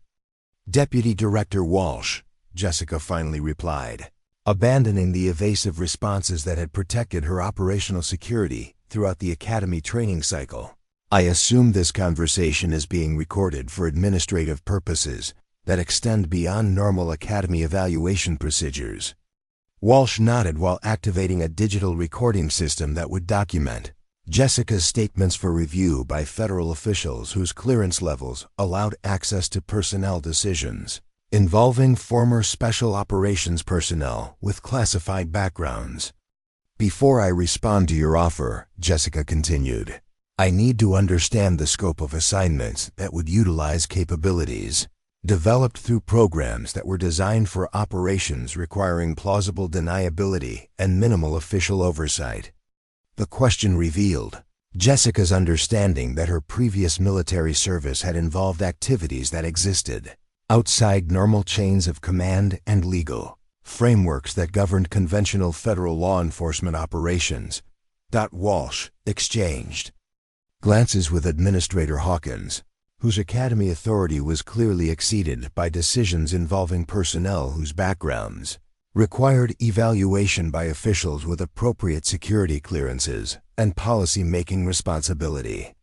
Deputy Director Walsh, Jessica finally replied, abandoning the evasive responses that had protected her operational security throughout the academy training cycle. I assume this conversation is being recorded for administrative purposes that extend beyond normal academy evaluation procedures. Walsh nodded while activating a digital recording system that would document Jessica's statements for review by federal officials whose clearance levels allowed access to personnel decisions involving former special operations personnel with classified backgrounds. Before I respond to your offer, Jessica continued, I need to understand the scope of assignments that would utilize capabilities developed through programs that were designed for operations requiring plausible deniability and minimal official oversight. The question revealed Jessica's understanding that her previous military service had involved activities that existed outside normal chains of command and legal frameworks that governed conventional federal law enforcement operations. Walsh exchanged glances with Administrator Hawkins, whose academy authority was clearly exceeded by decisions involving personnel whose backgrounds required evaluation by officials with appropriate security clearances and policy-making responsibility.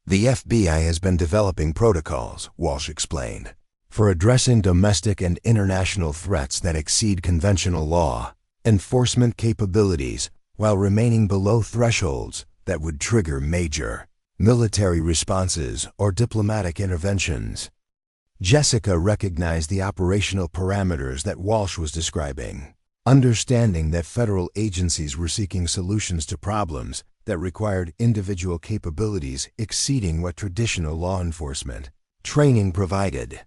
The FBI has been developing protocols, Walsh explained, for addressing domestic and international threats that exceed conventional law enforcement capabilities while remaining below thresholds that would trigger major military responses or diplomatic interventions. Jessica recognized the operational parameters that Walsh was describing, understanding that federal agencies were seeking solutions to problems that required individual capabilities exceeding what traditional law enforcement training provided,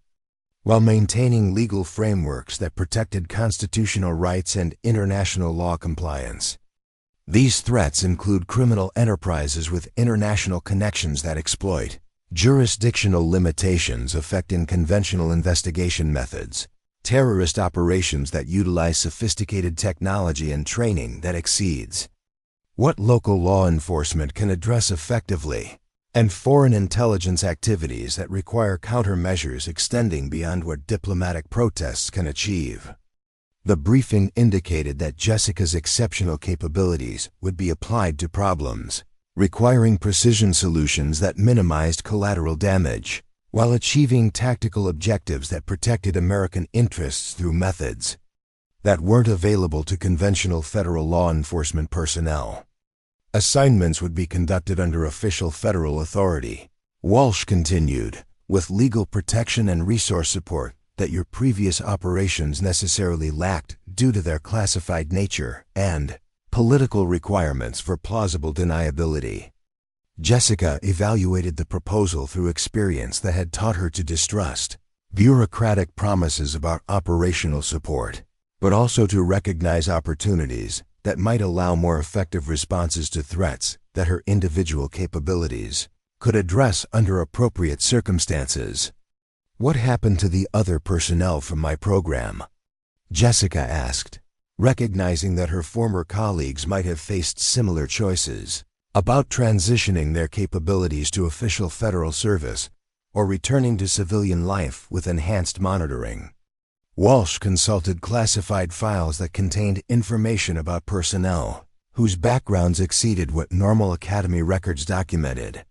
while maintaining legal frameworks that protected constitutional rights and international law compliance. These threats include criminal enterprises with international connections that exploit jurisdictional limitations affecting conventional investigation methods, terrorist operations that utilize sophisticated technology and training that exceeds what local law enforcement can address effectively, and foreign intelligence activities that require countermeasures extending beyond what diplomatic protests can achieve. The briefing indicated that Jessica's exceptional capabilities would be applied to problems requiring precision solutions that minimized collateral damage, while achieving tactical objectives that protected American interests through methods that weren't available to conventional federal law enforcement personnel. Assignments would be conducted under official federal authority, Walsh continued, with legal protection and resource support that your previous operations necessarily lacked due to their classified nature and political requirements for plausible deniability. Jessica evaluated the proposal through experience that had taught her to distrust bureaucratic promises about operational support, but also to recognize opportunities that might allow more effective responses to threats that her individual capabilities could address under appropriate circumstances. "What happened to the other personnel from my program?" Jessica asked, recognizing that her former colleagues might have faced similar choices about transitioning their capabilities to official federal service or returning to civilian life with enhanced monitoring. Walsh consulted classified files that contained information about personnel whose backgrounds exceeded what normal academy records documented.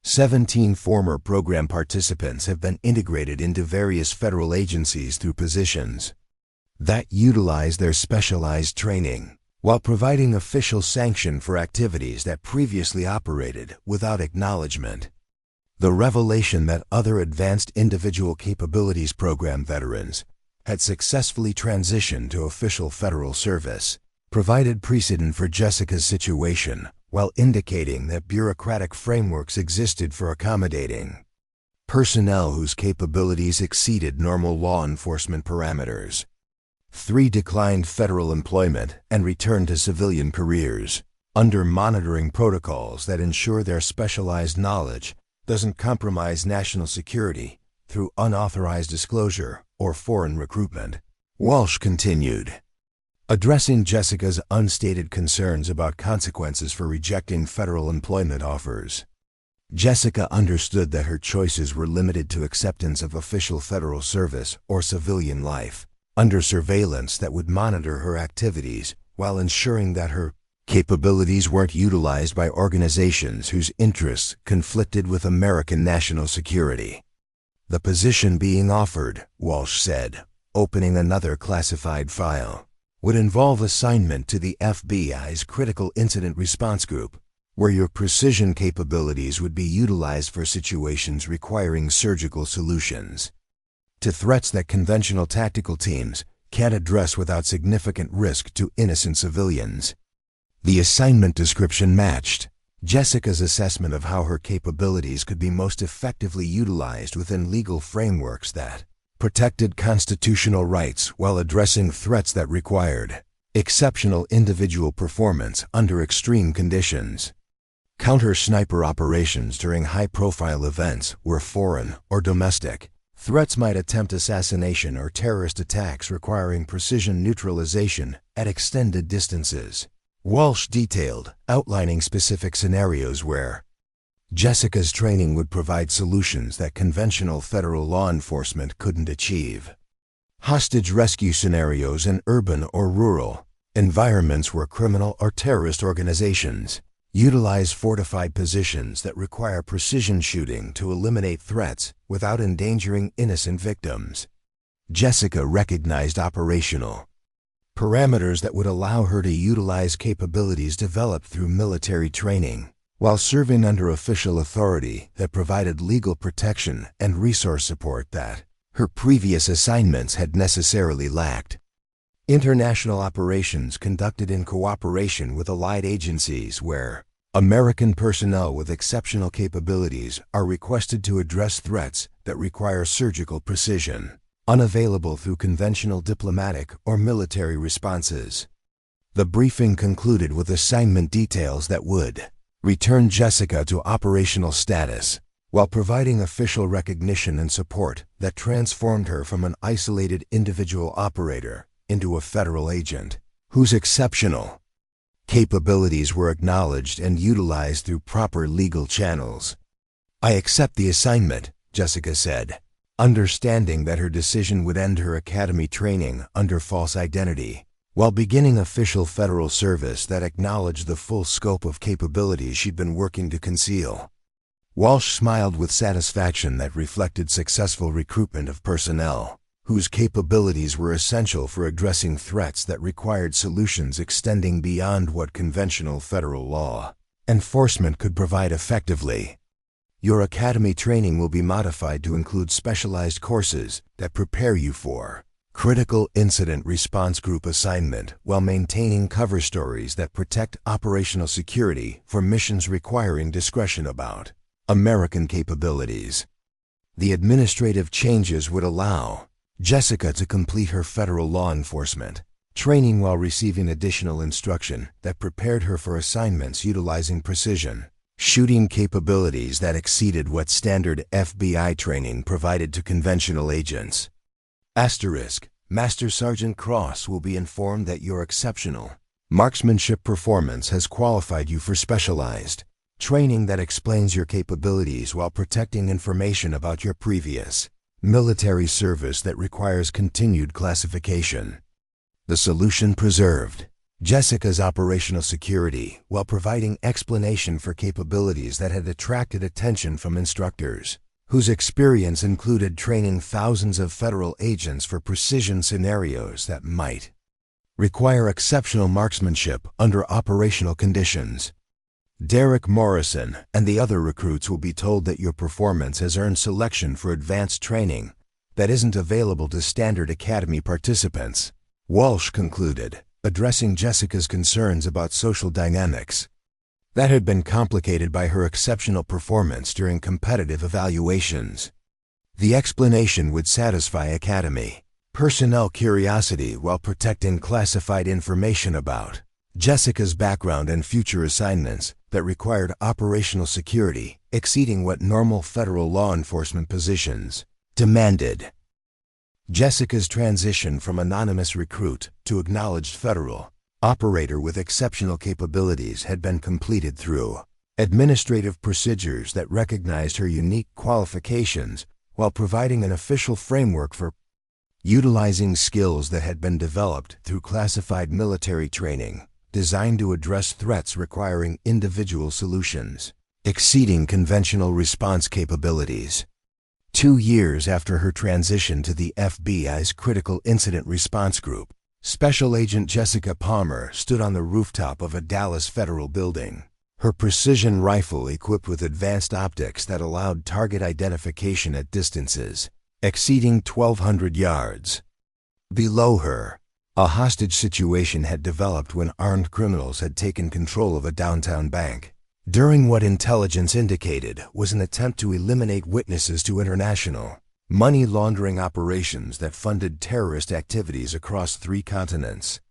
17 former program participants have been integrated into various federal agencies through positions that utilize their specialized training, while providing official sanction for activities that previously operated without acknowledgement. The revelation that other Advanced Individual Capabilities Program veterans had successfully transitioned to official federal service provided precedent for Jessica's situation, while indicating that bureaucratic frameworks existed for accommodating personnel whose capabilities exceeded normal law enforcement parameters. 3 declined federal employment and returned to civilian careers under monitoring protocols that ensure their specialized knowledge doesn't compromise national security through unauthorized disclosure or foreign recruitment. Walsh continued, addressing Jessica's unstated concerns about consequences for rejecting federal employment offers. Jessica understood that her choices were limited to acceptance of official federal service or civilian life under surveillance that would monitor her activities while ensuring that her capabilities weren't utilized by organizations whose interests conflicted with American national security. "The position being offered," Walsh said, opening another classified file, "would involve assignment to the FBI's Critical Incident Response Group, where your precision capabilities would be utilized for situations requiring surgical solutions to threats that conventional tactical teams can't address without significant risk to innocent civilians." The assignment description matched Jessica's assessment of how her capabilities could be most effectively utilized within legal frameworks that protected constitutional rights while addressing threats that required exceptional individual performance under extreme conditions. Counter-sniper operations during high-profile events were foreign or domestic. Threats might attempt assassination or terrorist attacks requiring precision neutralization at extended distances. Walsh detailed, outlining specific scenarios where Jessica's training would provide solutions that conventional federal law enforcement couldn't achieve. Hostage rescue scenarios in urban or rural environments where criminal or terrorist organizations utilize fortified positions that require precision shooting to eliminate threats without endangering innocent victims. Jessica recognized operational parameters that would allow her to utilize capabilities developed through military training, while serving under official authority that provided legal protection and resource support that her previous assignments had necessarily lacked. International operations conducted in cooperation with allied agencies where American personnel with exceptional capabilities are requested to address threats that require surgical precision, unavailable through conventional diplomatic or military responses. The briefing concluded with assignment details that would return Jessica to operational status, while providing official recognition and support that transformed her from an isolated individual operator into a federal agent whose exceptional capabilities were acknowledged and utilized through proper legal channels. "I accept the assignment," Jessica said, understanding that her decision would end her academy training under false identity, while beginning official federal service that acknowledged the full scope of capabilities she'd been working to conceal. Walsh smiled with satisfaction that reflected successful recruitment of personnel whose capabilities were essential for addressing threats that required solutions extending beyond what conventional federal law enforcement could provide effectively. "Your academy training will be modified to include specialized courses that prepare you for Critical Incident Response Group assignment while maintaining cover stories that protect operational security for missions requiring discretion about American capabilities. The administrative changes would allow Jessica to complete her federal law enforcement training while receiving additional instruction that prepared her for assignments utilizing precision shooting capabilities that exceeded what standard FBI training provided to conventional agents. Asterisk, Master Sergeant Cross will be informed that your exceptional marksmanship performance has qualified you for specialized training that explains your capabilities while protecting information about your previous military service that requires continued classification. The solution preserved Jessica's operational security while providing explanation for capabilities that had attracted attention from instructors, whose experience included training thousands of federal agents for precision scenarios that might require exceptional marksmanship under operational conditions. Derek Morrison and the other recruits will be told that your performance has earned selection for advanced training that isn't available to standard academy participants, Walsh concluded, addressing Jessica's concerns about social dynamics that had been complicated by her exceptional performance during competitive evaluations. The explanation would satisfy academy personnel curiosity while protecting classified information about Jessica's background and future assignments that required operational security exceeding what normal federal law enforcement positions demanded. Jessica's transition from anonymous recruit to acknowledged federal operator with exceptional capabilities had been completed through administrative procedures that recognized her unique qualifications while providing an official framework for utilizing skills that had been developed through classified military training designed to address threats requiring individual solutions, exceeding conventional response capabilities. 2 years after her transition to the FBI's Critical Incident Response Group, Special Agent Jessica Palmer stood on the rooftop of a Dallas federal building, her precision rifle equipped with advanced optics that allowed target identification at distances exceeding 1,200 yards. Below her, a hostage situation had developed when armed criminals had taken control of a downtown bank, during what intelligence indicated was an attempt to eliminate witnesses to international money laundering operations that funded terrorist activities across 3 continents.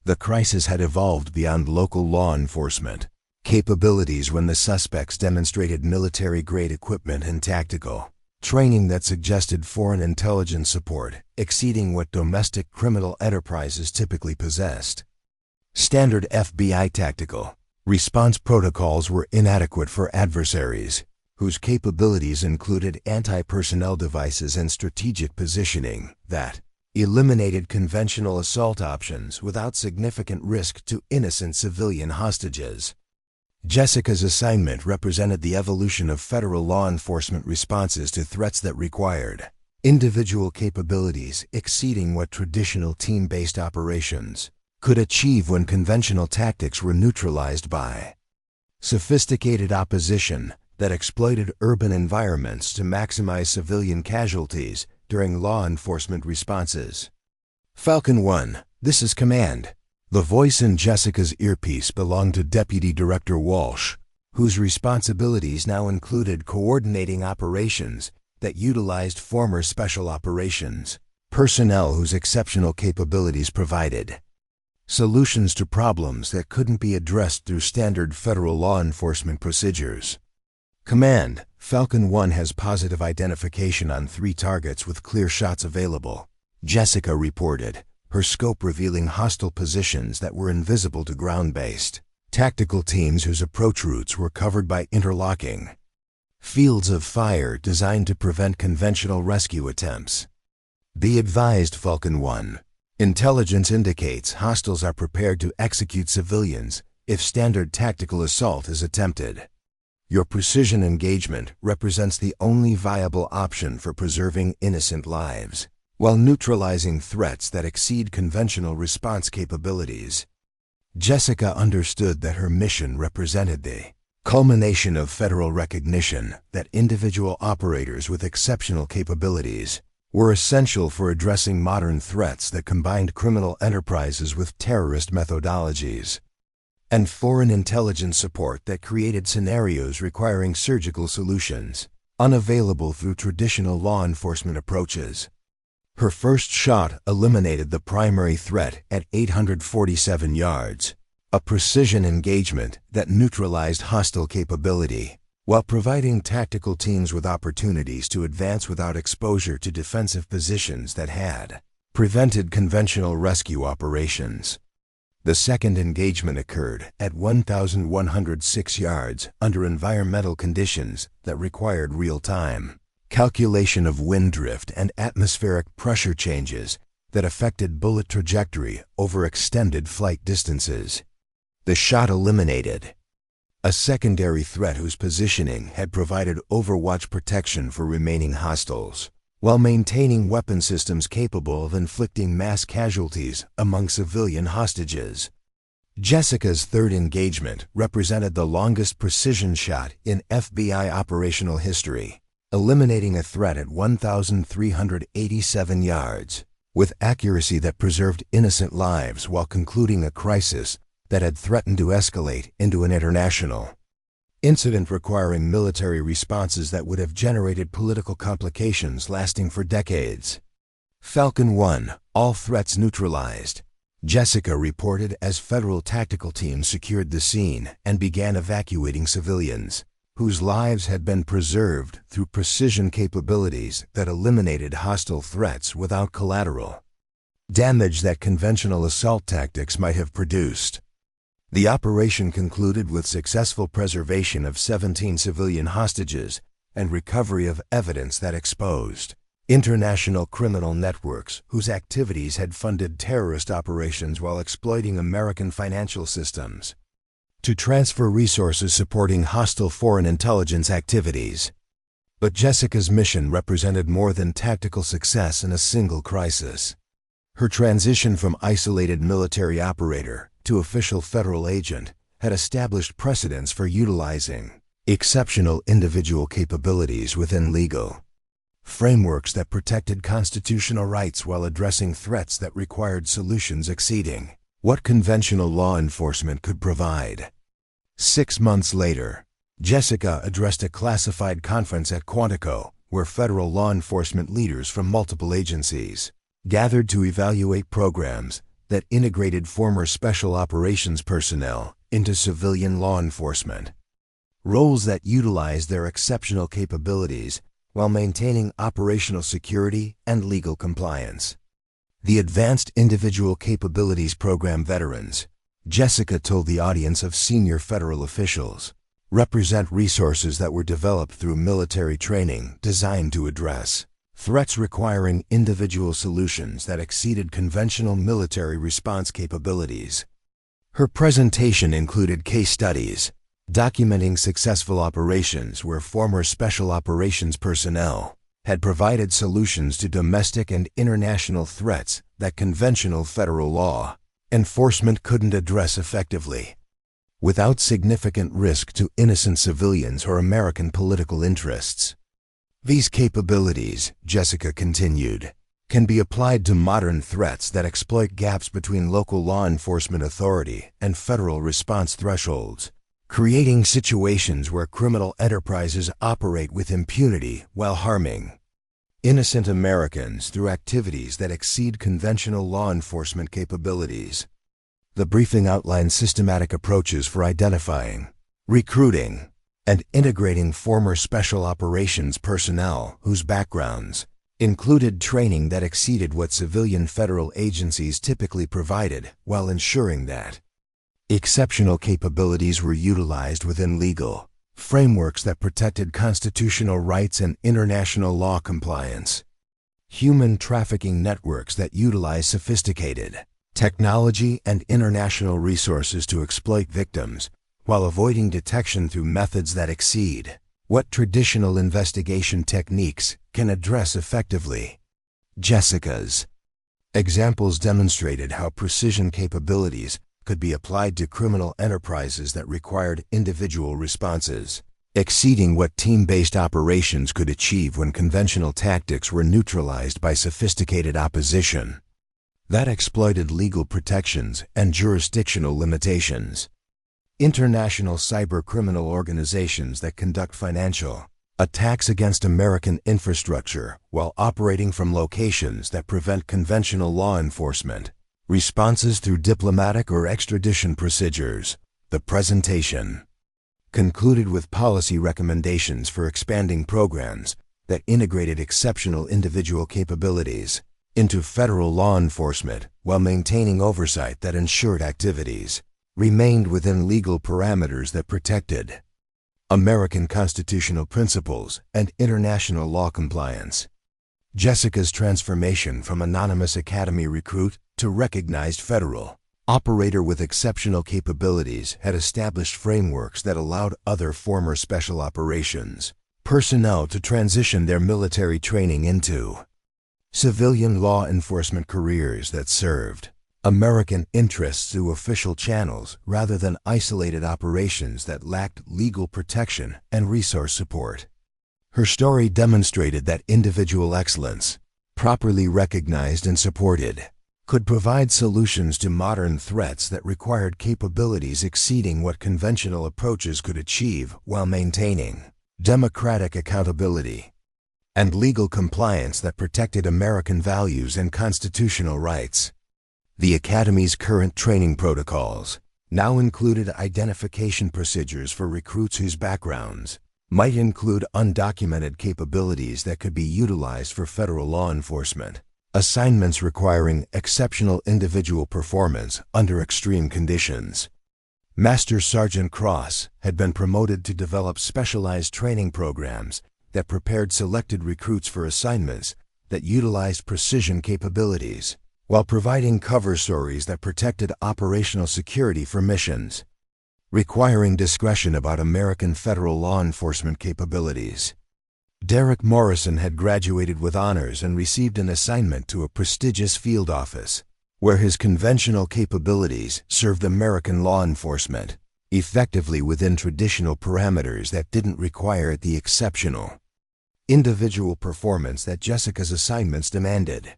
The crisis had evolved beyond local law enforcement capabilities when the suspects demonstrated military-grade equipment and tactical training that suggested foreign intelligence support exceeding what domestic criminal enterprises typically possessed. Standard FBI tactical response protocols were inadequate for adversaries, whose capabilities included anti-personnel devices and strategic positioning that eliminated conventional assault options without significant risk to innocent civilian hostages. Jessica's assignment represented the evolution of federal law enforcement responses to threats that required individual capabilities exceeding what traditional team-based operations could achieve when conventional tactics were neutralized by sophisticated opposition that exploited urban environments to maximize civilian casualties during law enforcement responses. Falcon 1, this is Command. The voice in Jessica's earpiece belonged to Deputy Director Walsh, whose responsibilities now included coordinating operations that utilized former special operations personnel whose exceptional capabilities provided solutions to problems that couldn't be addressed through standard federal law enforcement procedures. Command, Falcon 1 has positive identification on 3 targets with clear shots available, Jessica reported, her scope revealing hostile positions that were invisible to ground-based tactical teams whose approach routes were covered by interlocking fields of fire designed to prevent conventional rescue attempts. Be advised, Falcon 1. Intelligence indicates hostiles are prepared to execute civilians if standard tactical assault is attempted. Your precision engagement represents the only viable option for preserving innocent lives, while neutralizing threats that exceed conventional response capabilities. Jessica understood that her mission represented the culmination of federal recognition that individual operators with exceptional capabilities were essential for addressing modern threats that combined criminal enterprises with terrorist methodologies, and foreign intelligence support that created scenarios requiring surgical solutions, unavailable through traditional law enforcement approaches. Her first shot eliminated the primary threat at 847 yards, a precision engagement that neutralized hostile capability, while providing tactical teams with opportunities to advance without exposure to defensive positions that had prevented conventional rescue operations. The second engagement occurred at 1,106 yards under environmental conditions that required real-time calculation of wind drift and atmospheric pressure changes that affected bullet trajectory over extended flight distances. The shot eliminated a secondary threat whose positioning had provided overwatch protection for remaining hostiles, while maintaining weapon systems capable of inflicting mass casualties among civilian hostages. Jessica's third engagement represented the longest precision shot in FBI operational history, eliminating a threat at 1,387 yards, with accuracy that preserved innocent lives while concluding a crisis that had threatened to escalate into an international incident requiring military responses that would have generated political complications lasting for decades. Falcon 1, all threats neutralized. Jessica reported as federal tactical teams secured the scene and began evacuating civilians, whose lives had been preserved through precision capabilities that eliminated hostile threats without collateral damage that conventional assault tactics might have produced. The operation concluded with successful preservation of 17 civilian hostages and recovery of evidence that exposed international criminal networks whose activities had funded terrorist operations while exploiting American financial systems to transfer resources supporting hostile foreign intelligence activities. But Jessica's mission represented more than tactical success in a single crisis. Her transition from isolated military operator to official federal agent had established precedents for utilizing exceptional individual capabilities within legal frameworks that protected constitutional rights while addressing threats that required solutions exceeding what conventional law enforcement could provide. 6 months later, Jessica addressed a classified conference at Quantico, where federal law enforcement leaders from multiple agencies gathered to evaluate programs that integrated former special operations personnel into civilian law enforcement, roles that utilized their exceptional capabilities while maintaining operational security and legal compliance. The Advanced Individual Capabilities Program veterans, Jessica told the audience of senior federal officials, represent resources that were developed through military training designed to address threats requiring individual solutions that exceeded conventional military response capabilities. Her presentation included case studies documenting successful operations where former special operations personnel had provided solutions to domestic and international threats that conventional federal law enforcement couldn't address effectively, without significant risk to innocent civilians or American political interests. These capabilities, Jessica continued, can be applied to modern threats that exploit gaps between local law enforcement authority and federal response thresholds, creating situations where criminal enterprises operate with impunity while harming innocent Americans through activities that exceed conventional law enforcement capabilities. The briefing outlined systematic approaches for identifying, recruiting, and integrating former special operations personnel whose backgrounds included training that exceeded what civilian federal agencies typically provided, while ensuring that exceptional capabilities were utilized within legal frameworks that protected constitutional rights and international law compliance. Human trafficking networks that utilize sophisticated technology and international resources to exploit victims while avoiding detection through methods that exceed what traditional investigation techniques can address effectively. Jessica's examples demonstrated how precision capabilities could be applied to criminal enterprises that required individual responses, exceeding what team-based operations could achieve when conventional tactics were neutralized by sophisticated opposition that exploited legal protections and jurisdictional limitations. International cybercriminal organizations that conduct financial attacks against American infrastructure while operating from locations that prevent conventional law enforcement responses through diplomatic or extradition procedures. The presentation concluded with policy recommendations for expanding programs that integrated exceptional individual capabilities into federal law enforcement while maintaining oversight that ensured activities remained within legal parameters that protected American constitutional principles and international law compliance. Jessica's transformation from anonymous academy recruit to recognized federal operator with exceptional capabilities had established frameworks that allowed other former special operations personnel to transition their military training into civilian law enforcement careers that served American interests through official channels rather than isolated operations that lacked legal protection and resource support. Her story demonstrated that individual excellence, properly recognized and supported, could provide solutions to modern threats that required capabilities exceeding what conventional approaches could achieve while maintaining democratic accountability and legal compliance that protected American values and constitutional rights. The Academy's current training protocols now included identification procedures for recruits whose backgrounds might include undocumented capabilities that could be utilized for federal law enforcement, assignments requiring exceptional individual performance under extreme conditions. Master Sergeant Cross had been promoted to develop specialized training programs that prepared selected recruits for assignments that utilized precision capabilities, while providing cover stories that protected operational security for missions requiring discretion about American federal law enforcement capabilities. Derek Morrison had graduated with honors and received an assignment to a prestigious field office, where his conventional capabilities served American law enforcement effectively within traditional parameters that didn't require the exceptional individual performance that Jessica's assignments demanded.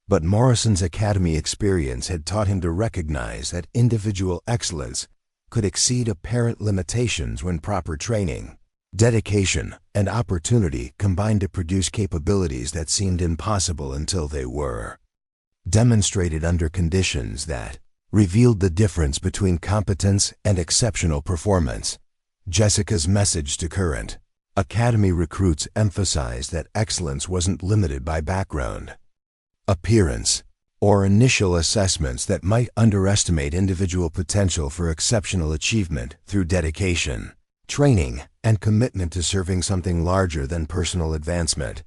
But Morrison's academy experience had taught him to recognize that individual excellence could exceed apparent limitations when proper training, dedication, and opportunity combined to produce capabilities that seemed impossible until they were demonstrated under conditions that revealed the difference between competence and exceptional performance. Jessica's message to current academy recruits emphasized that excellence wasn't limited by background, appearance, or initial assessments that might underestimate individual potential for exceptional achievement through dedication, training, and commitment to serving something larger than personal advancement.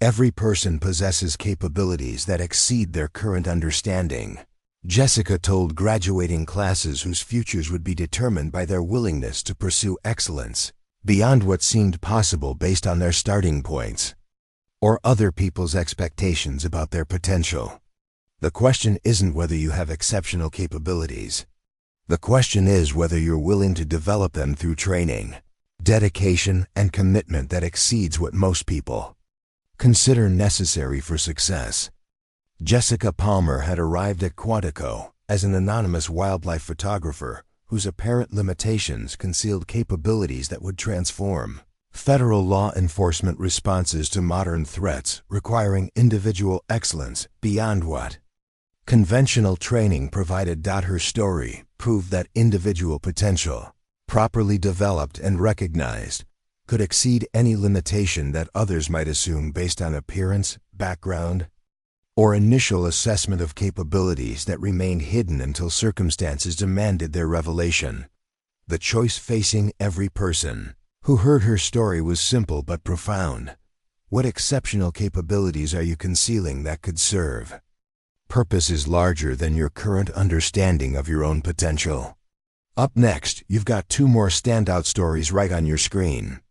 Every person possesses capabilities that exceed their current understanding. Jessica told graduating classes whose futures would be determined by their willingness to pursue excellence beyond what seemed possible based on their starting points or other people's expectations about their potential. The question isn't whether you have exceptional capabilities. The question is whether you're willing to develop them through training, dedication, and commitment that exceeds what most people consider necessary for success. Jessica Palmer had arrived at Quantico as an anonymous wildlife photographer whose apparent limitations concealed capabilities that would transform federal law enforcement responses to modern threats requiring individual excellence beyond what conventional training provided. Her story proved that individual potential, properly developed and recognized, could exceed any limitation that others might assume based on appearance, background, or initial assessment of capabilities that remained hidden until circumstances demanded their revelation. The choice facing every person who heard her story was simple but profound. What exceptional capabilities are you concealing that could serve purpose is larger than your current understanding of your own potential? Up next, you've got two more standout stories right on your screen.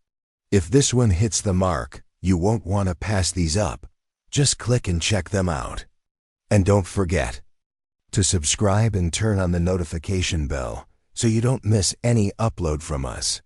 If this one hits the mark, you won't want to pass these up. Just click and check them out. And don't forget to subscribe and turn on the notification bell so you don't miss any upload from us.